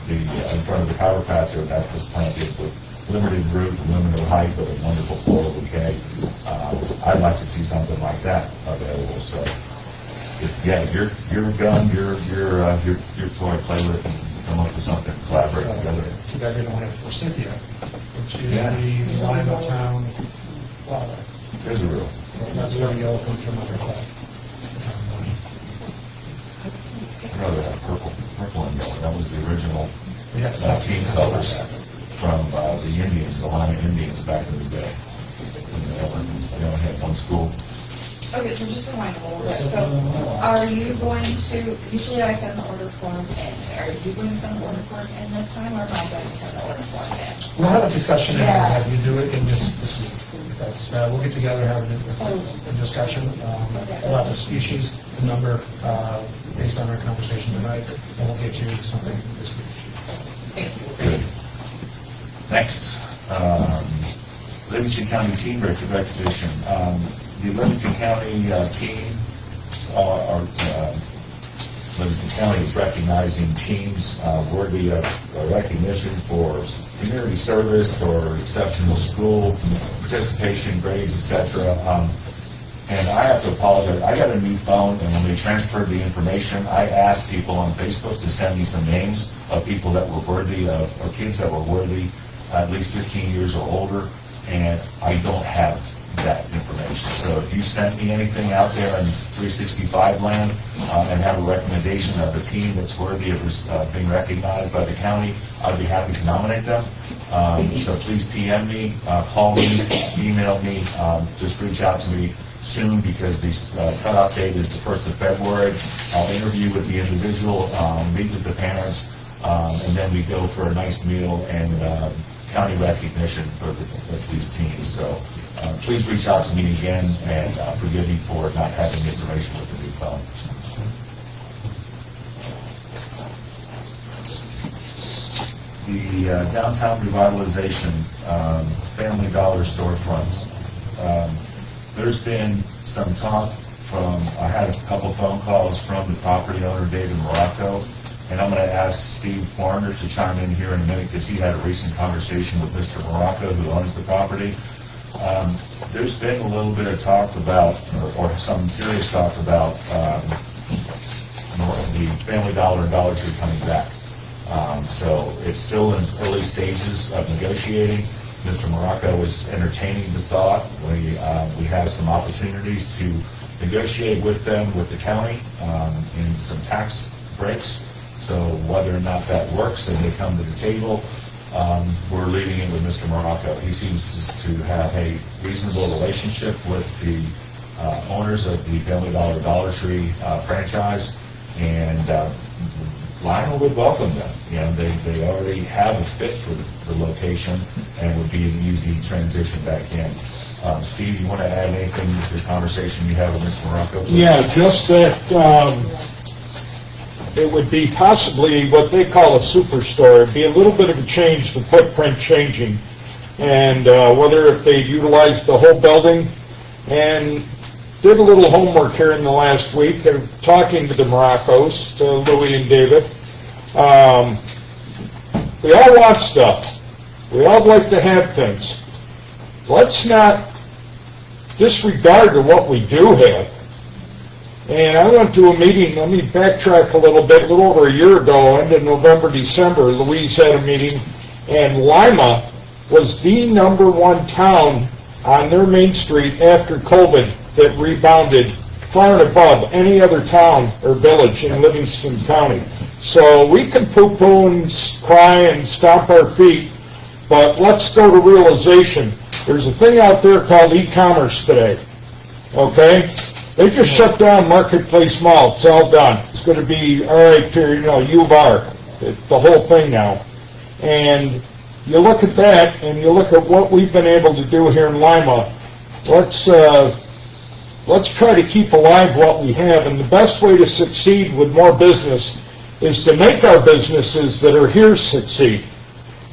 the in front of the chiropractor. That was planted with limited root, limited height, but a wonderful floral bouquet. I'd like to see something like that available. So, your gun, your toy, play with it, and come up with something, collaborate together. Too bad they don't have forsythia, which is the Lima town flower. There's a real. That's where the yellow comes from under I'd rather have purple and yellow. That was the original team colors from the Indians, the Lima Indians back in the day. They only had one school. Okay, so just rewind a little bit. So are you going to, usually I send the order form in. Are you going to send the order form in this time, or am I going to send the order form in? We'll have a discussion and have you do it in this week. Because we'll get together, have a discussion. We'll have the species, the number, based on our conversation tonight, and we'll get you something this week. Good. Next, Livingston County Team Recognition. The Livingston County team, Livingston County is recognizing teams worthy of recognition for community service or exceptional school participation, grades, etc. And I have to apologize. I got a new phone, and when they transferred the information, I asked people on Facebook to send me some names of people that were worthy of, or kids that were worthy, at least 15 years or older, and I don't have that information. So if you send me anything out there in 365 land and have a recommendation of a team that's worthy of being recognized by the county, I'd be happy to nominate them. So please PM me, call me, email me, just reach out to me soon, because the cutoff date is the 1st of February. I'll interview with the individual, meet with the parents, and then we go for a nice meal and county recognition for these teams. So please reach out to me again, and forgive me for not having the information with the new phone. The downtown revitalization, Family Dollar storefronts. There's been some talk from, I had a couple phone calls from the property owner, David Morocco, and I'm going to ask Steve Warner to chime in here in a minute, because he had a recent conversation with Mr. Morocco, who owns the property. There's been a little bit of talk about, or some serious talk about the Family Dollar and Dollar Tree coming back. So it's still in its early stages of negotiating. Mr. Morocco is entertaining the thought. We have some opportunities to negotiate with them, with the county, in some tax breaks. So whether or not that works and they come to the table, we're leaving it with Mr. Morocco. He seems to have a reasonable relationship with the owners of the Family Dollar Tree franchise, and Lima would welcome them. You know, they already have a fit for the location and would be an easy transition back in. Steve, you want to add anything to the conversation you have with Mr. Morocco? Please? Yeah, just that it would be possibly what they call a superstore. It'd be a little bit of a change, the footprint changing, and whether if they'd utilize the whole building. And did a little homework here in the last week, talking to the Moroccos, to Louis and David. We all want stuff. We all like to have things. Let's not disregard to what we do have. And I went to a meeting, let me backtrack a little bit, a little over a year ago, end of November, December, Louise had a meeting, and Lima was the #1 town on their main street after COVID that rebounded far and above any other town or village in Livingston County. So we can poo-poo and cry and stomp our feet, but let's go to realization. There's a thing out there called e-commerce today, okay? They just shut down Marketplace Mall. It's all done. It's going to be, all right, U of R, the whole thing now. And you look at that, and you look at what we've been able to do here in Lima. Let's try to keep alive what we have. And the best way to succeed with more business is to make our businesses that are here succeed.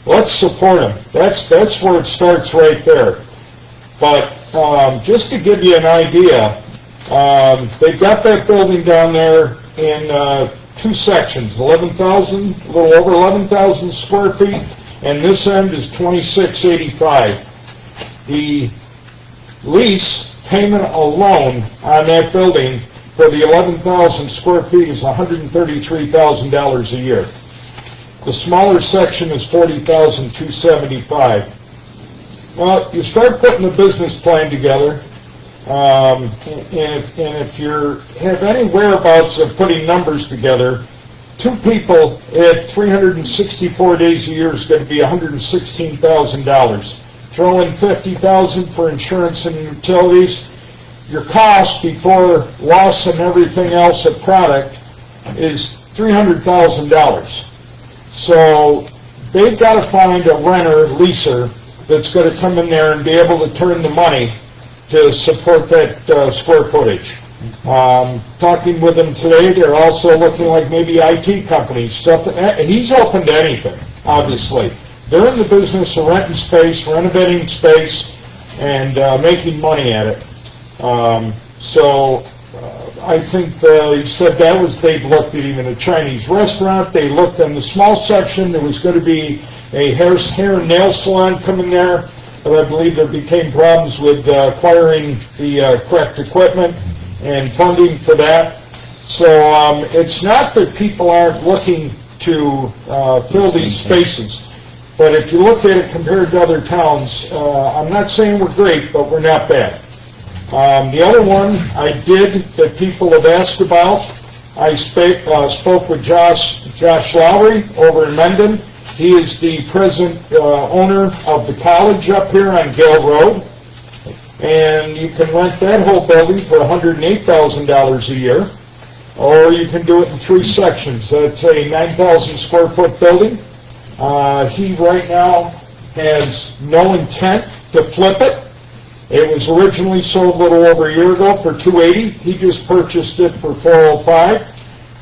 Let's support them. That's where it starts right there. But just to give you an idea, they've got that building down there in 2 sections, 11,000, a little over 11,000 square feet, and this end is 2,685. The lease payment alone on that building for the 11,000 square feet is $133,000 a year. The smaller section is $40,275. Well, you start putting the business plan together, and if you have any whereabouts of putting numbers together, 2 people at 364 days a year is going to be $116,000. Throw in $50,000 for insurance and utilities. Your cost before loss and everything else of product is $300,000. So they've got to find a renter, leaser, that's going to come in there and be able to turn the money to support that square footage. Talking with them today, they're also looking like maybe IT companies, stuff. He's open to anything, obviously. They're in the business of renting space, renovating space, and making money at it. I think he said they've looked at even a Chinese restaurant. They looked in the small section. There was going to be a hair and nail salon coming there, but I believe there became problems with acquiring the correct equipment and funding for that. So it's not that people aren't looking to fill these spaces, but if you look at it compared to other towns, I'm not saying we're great, but we're not bad. The other one I did that people have asked about, I spoke with Josh Lowry over in Mendon. He is the present owner of the college up here on Gale Road. And you can rent that whole building for $108,000 a year. Or you can do it in 3 sections. That's a 9,000 square foot building. He right now has no intent to flip it. It was originally sold a little over a year ago for $280,000. He just purchased it for $405,000.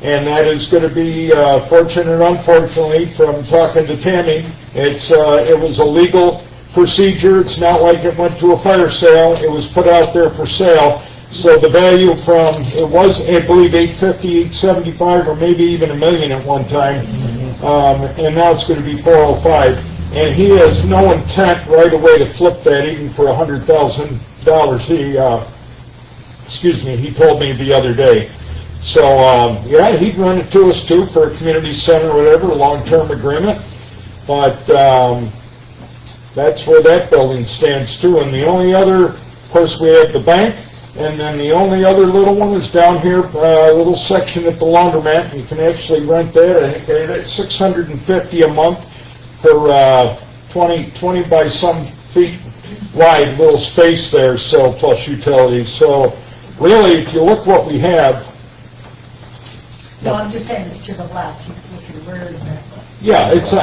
And that is going to be, fortunate and unfortunately, from talking to Tammy, it was a legal procedure. It's not like it went to a fire sale. It was put out there for sale. So the value it was, I believe, $850,000, $875,000, or maybe even $1 million at one time. And now it's going to be $405,000. And he has no intent right away to flip that even for $100,000. He told me the other day. So, he'd run it to us too for a community center or whatever, a long-term agreement. But that's where that building stands too. And the only other, of course, we have the bank. And then the only other little one is down here, a little section at the laundromat. You can actually rent that. I think that's $650 a month for 20 by some feet wide little space there, so plus utilities. So really, if you look what we have, No, I'm just saying it's to the left, he's looking, where is it? yeah, it's to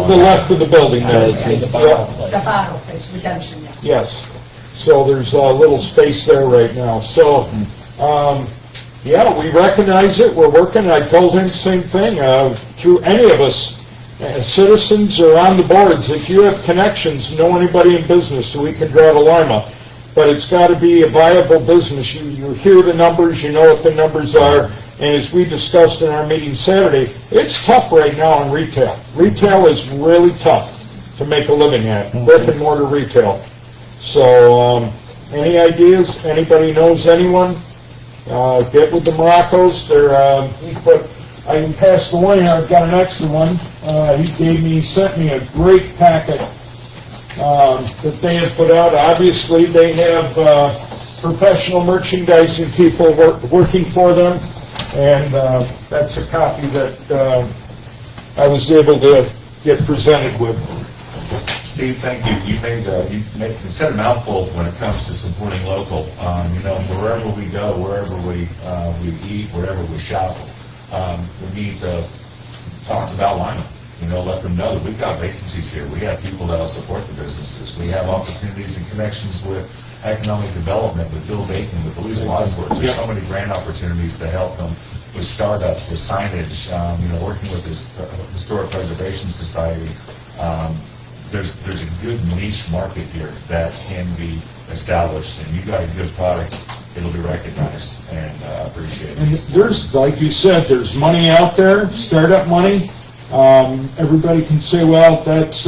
the left of the building there. The Yeah. bottle page, redemption, yeah. Yes. So there's a little space there right now. So, yeah, we recognize it. We're working. I told him the same thing. Through any of us, citizens or on the boards, if you have connections, know anybody in business, so we can draw to Lima. But it's got to be a viable business. You hear the numbers, you know what the numbers are. And as we discussed in our meeting Saturday, it's tough right now in retail. Retail is really tough to make a living at, brick and mortar retail. So, any ideas? Anybody knows anyone? Get with the Moroccos. I can pass the one here. I've got an extra one. He sent me a great packet that they have put out. Obviously, they have professional merchandising people working for them, and that's a copy that I was able to get presented with. Steve, thank you. You said a mouthful when it comes to supporting local. Wherever we go, wherever we eat, wherever we shop, we need to talk about Lima. Let them know that we've got vacancies here. We have people that will support the businesses. We have opportunities and connections with economic development, with Bill Bacon, with Louise Wadsworth. There's so many grant opportunities to help them with startups, with signage, working with this Historic Preservation Society. There's a good niche market here that can be established, and you've got a good product, it'll be recognized and appreciated. And there's, like you said, there's money out there, startup money. Everybody can say, well, that's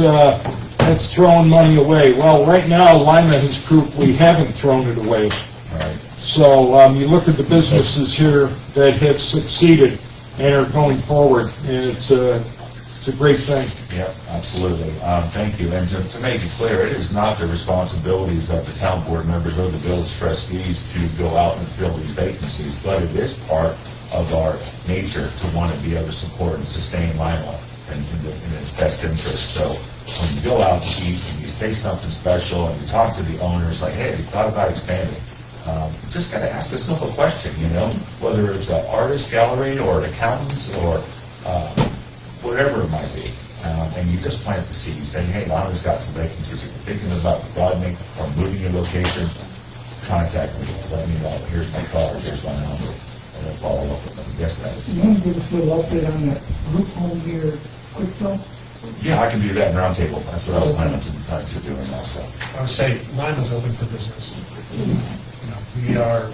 throwing money away. Well, right now, Lima has proved we haven't thrown it away. Right. So you look at the businesses here that have succeeded and are going forward, and it's a great thing. Yeah, absolutely. Thank you. And to make it clear, it is not the responsibilities of the town board members or the village trustees to go out and fill these vacancies, but it is part of our nature to want to be able to support and sustain Lima in its best interest. So when you go out to eat and you taste something special and you talk to the owners, like, hey, have you thought about expanding? Just got to ask a simple question, whether it's an artist gallery or an accountant's or whatever it might be. And you just plant the seed, saying, hey, Lima's got some vacancies. If you're thinking about broadening or moving your location, contact me. Let me know. Here's my card. Here's my number. And then follow up with them. Yes, ma'am. You want to give us a little update on that group home here, quick fill? Yeah, I can do that in Roundtable. That's what I was planning to doing also. I would say Lima's open for business. We are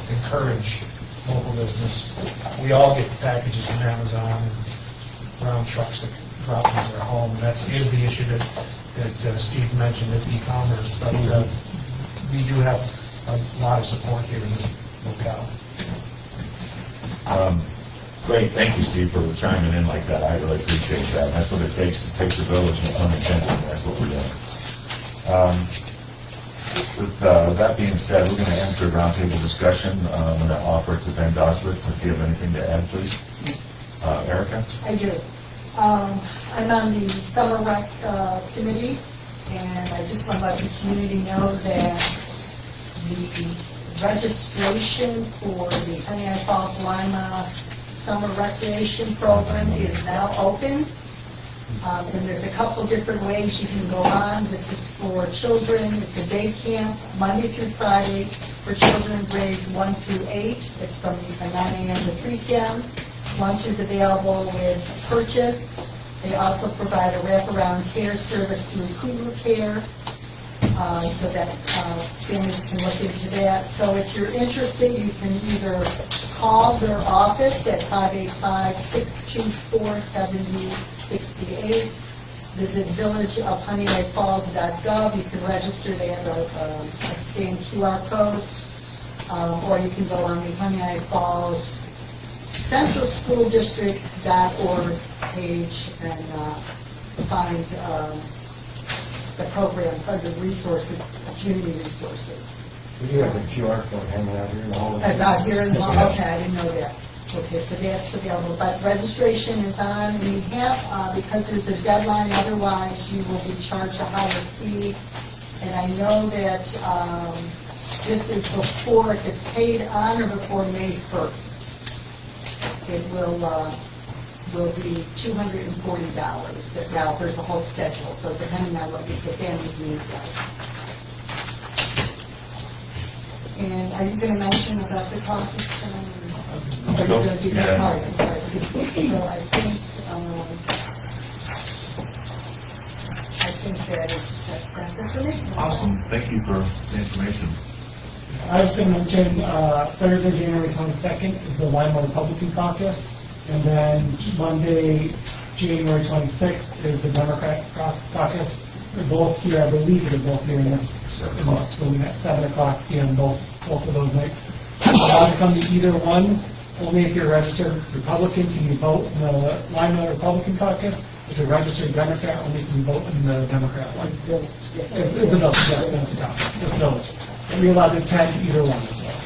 encourage local business. We all get packages from Amazon and round trucks that drop things at our home. And that is the issue that Steve mentioned with e-commerce. But we do have a lot of support here in this locale. Great, thank you, Steve, for chiming in like that. I really appreciate that. That's what it takes. It takes a village, no pun intended, and that's what we're doing. With that being said, we're going to enter a roundtable discussion. I'm going to offer it to Ben Doswick if you have anything to add, please. Erica? I do. I'm on the Summer Rec Committee, and I just want to let the community know that the registration for the Honey Eye Falls Lima Summer Recreation Program is now open. And there's a couple different ways you can go on. This is for children. It's a day camp, Monday through Friday, for children grades 1 through 8. It's from 9 a.m. to 3 p.m. Lunch is available with purchase. They also provide a wraparound care service through Cougar Care, so that families can look into that. So if you're interested, you can either call their office at 585-624-7068. Visit villageofhoneyeyeFalls.gov. You can register. They have a scanned QR code. Or you can go on the Honey Eye Falls centralschooldistrict.org page and find the programs under resources, community resources. We do have a QR code hanging out here in the hall. That's out here in the hall, okay, I didn't know that. Okay, so that's available, but registration is on, and you have, because there's a deadline, otherwise you will be charged a higher fee. And I know that, this is before, if it's paid on or before May 1st. It will be $240. Now, there's a whole schedule, so depending on what the family's needs are. And are you gonna mention about the coffee? Are you gonna do that? Sorry, I'm sorry. So I think that's it for me. Awesome, thank you for the information. I was going to mention, Thursday, January 22nd is the Lima Republican Caucus, and then Monday, January 26th is the Democrat Caucus. They're both here, I believe they're both here in this building at 7 o'clock p.m., both of those nights. Allowed to come to either one, only if you're a registered Republican can you vote in the Lima Republican Caucus. If you're a registered Democrat, only can you vote in the Democrat one. It's a village, yes, not the town, just village. And we're allowed to attend either one as well.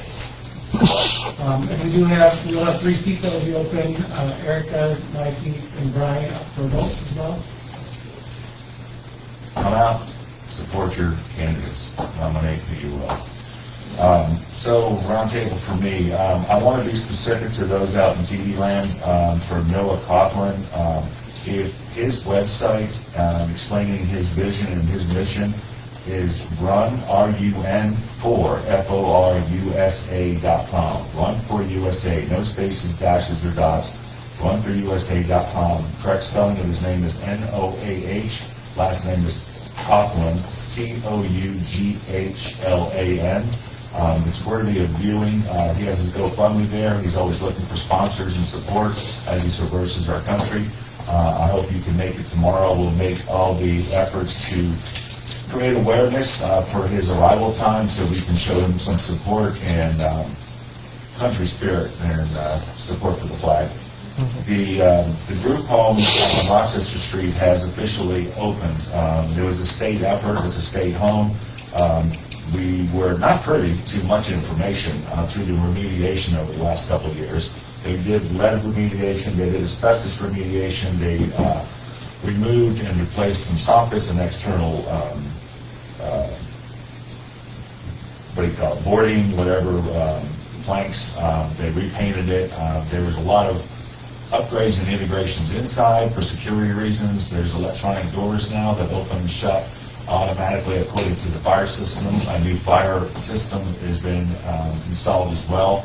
And we'll have 3 seats that will be open, Erica, my seat, and Brian up for vote as well. Come out, support your candidates, nominate who you will. So, roundtable for me, I want to be specific to those out in TV land. For Noah Coughlan, if his website explaining his vision and his mission is runforusa.com. Run4USA, no spaces, dashes, or dots. Runforusa.com. Correct spelling of his name is Noah. Last name is Coughlan, Coughlan. It's worthy of viewing. He has his GoFundMe there. He's always looking for sponsors and support as he traverses our country. I hope you can make it tomorrow. We'll make all the efforts to create awareness for his arrival time so we can show him some support and country spirit and support for the flag. The group home on Rochester Street has officially opened. There was a state effort. It's a state home. We were not privy to much information through the remediation over the last couple of years. They did lead remediation. They did asbestos remediation. They removed and replaced some soffits and external what do you call it, boarding, whatever, planks. They repainted it. There was a lot of upgrades and integrations inside for security reasons. There's electronic doors now that open and shut automatically according to the fire system. A new fire system has been installed as well.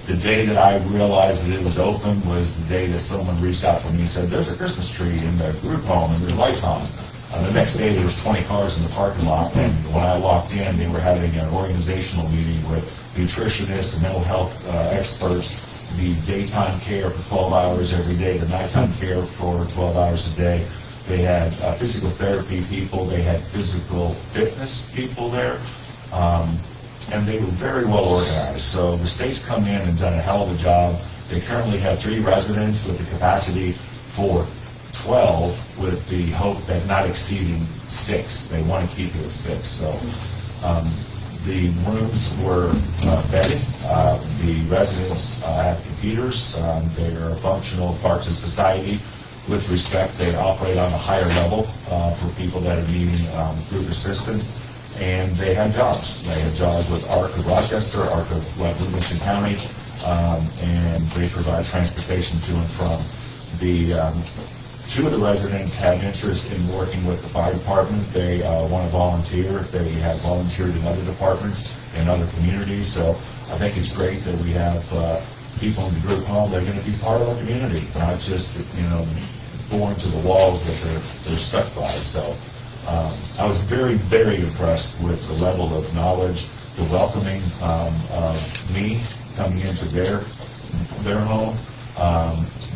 The day that I realized that it was open was the day that someone reached out to me and said, "There's a Christmas tree in the group home and there's lights on." The next day there was 20 cars in the parking lot, and when I walked in, they were having an organizational meeting with nutritionists and mental health experts, the daytime care for 12 hours every day, the nighttime care for 12 hours a day. They had physical therapy people, they had physical fitness people there, and they were very well organized. So the state's come in and done a hell of a job. They currently have 3 residents with the capacity for 12, with the hope that not exceeding 6. They want to keep it at 6. So the rooms were vetted. The residents have computers. They are functional parts of society. With respect, they operate on a higher level for people that are needing group assistance. And they have jobs. They have jobs with ARC of Rochester, ARC of Livingston County, and they provide transportation to and from. The 2 of the residents have interest in working with the fire department. They want to volunteer. They have volunteered in other departments and other communities. So I think it's great that we have people in the group home that are going to be part of our community, not just, born to the walls that they're stuck by. So I was very, very impressed with the level of knowledge, the welcoming of me coming into their home.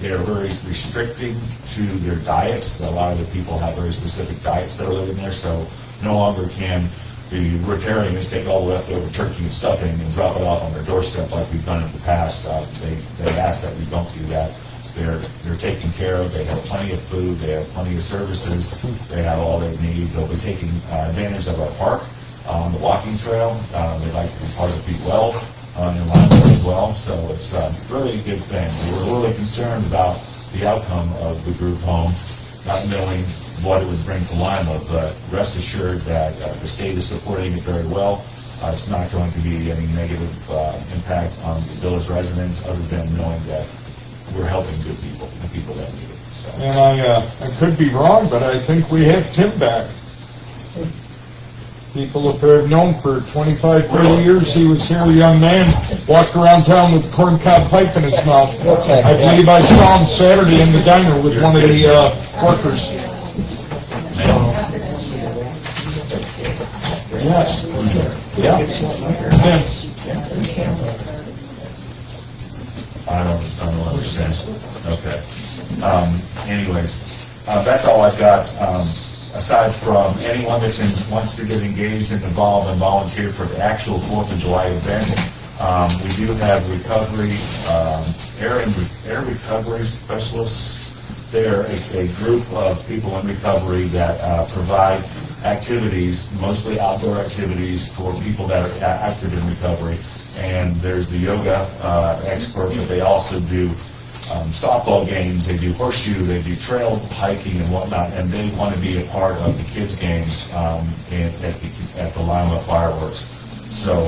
They're very restricting to their diets. A lot of the people have very specific diets that are living there, so no longer can the Rotarians take all the leftover turkey and stuffing and drop it off on their doorstep like we've done in the past. They ask that we don't do that. They're taken care of. They have plenty of food. They have plenty of services. They have all they need. They'll be taking advantage of our park. on the walking trail. They'd like to be part of Be Well in Lima as well, so it's really a good thing. We're really concerned about the outcome of the group home, not knowing what it would bring to Lima, but rest assured that the state is supporting it very well. It's not going to be any negative impact on the village residents, other than knowing that we're helping good people, the people that need it. So. And I could be wrong, but I think we have Tim back. People have known for 25, 30 years, he was here, a young man, walked around town with a corncob pipe in his mouth. I believe I saw him Saturday in the diner with one of the workers. Yes. Yeah. Tim. I don't understand. Okay. Anyways, that's all I've got. Aside from anyone that wants to get engaged and involved and volunteer for the actual 4th of July event, we do have recovery, air recovery specialists. They're a group of people in recovery that provide activities, mostly outdoor activities for people that are active in recovery. And there's the yoga expert, but they also do softball games, they do horseshoe, they do trail hiking and whatnot, and they want to be a part of the kids' games at the Lima Fireworks. So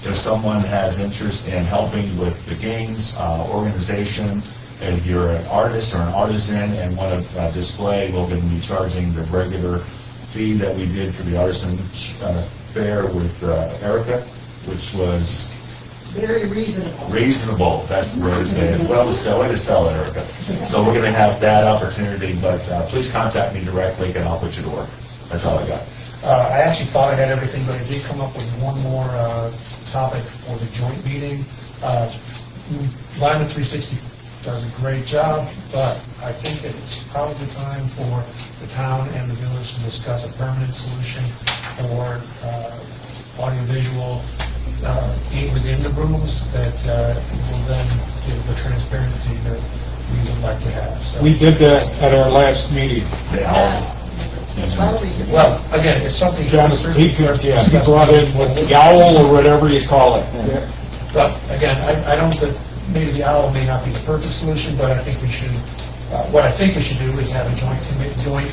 if someone has interest in helping with the games, organization, if you're an artist or an artisan and want to display, we're going to be charging the regular fee that we did for the artisan fair with Erica, which was Very reasonable. reasonable. That's the way to say it. Well, way to sell it, Erica. So we're going to have that opportunity, but please contact me directly and I'll put you to work. That's all I got. I actually thought I had everything, but I did come up with one more topic for the joint meeting. Lima 360 does a great job, but I think it's probably time for the town and the village to discuss a permanent solution for audiovisual within the rooms that will then give the transparency that we would like to have. So, We did that at our last meeting. well, again, it's something. He brought in with the owl or whatever you call it. But again, I don't think, maybe the owl may not be the perfect solution, but I think we should, what I think we should do is have a joint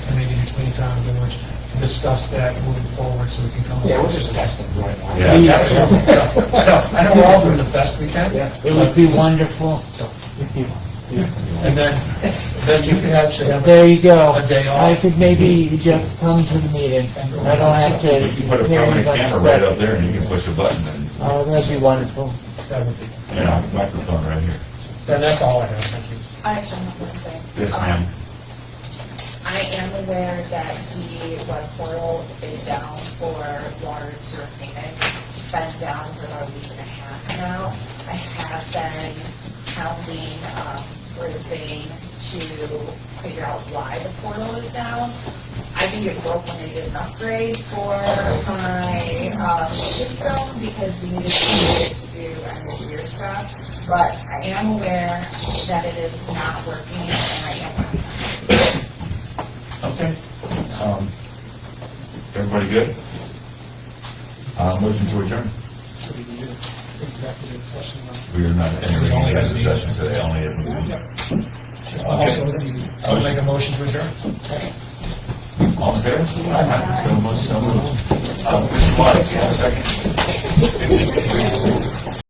committee between town and village to discuss that moving forward so we can come up with. Yeah, we're just testing right now. Yeah. I know we're all doing the best we can. It would be wonderful. And then you can actually have There you go. a day I off. could maybe just come to the meeting. I don't have to. You can put a permanent camera right up there and you can push a button and, Oh, that'd be wonderful. That would be, microphone right here. then that's all I have, thank you. I actually have one thing. Yes, ma'am. I am aware that the web portal is down for water and sewer payments. It's been down for about a week and a half now. I have been hounding Brisbane to figure out why the portal is down. I think it broke when they did an upgrade for my system because we needed to do end-of-year stuff. But I am aware that it is not working, and I am working on it. Okay. Everybody good? Motion to adjourn. We are not entering executive session today, only if we. Okay. I'll make a motion to adjourn. All in favor? So moved. Mr. White, do you have a second?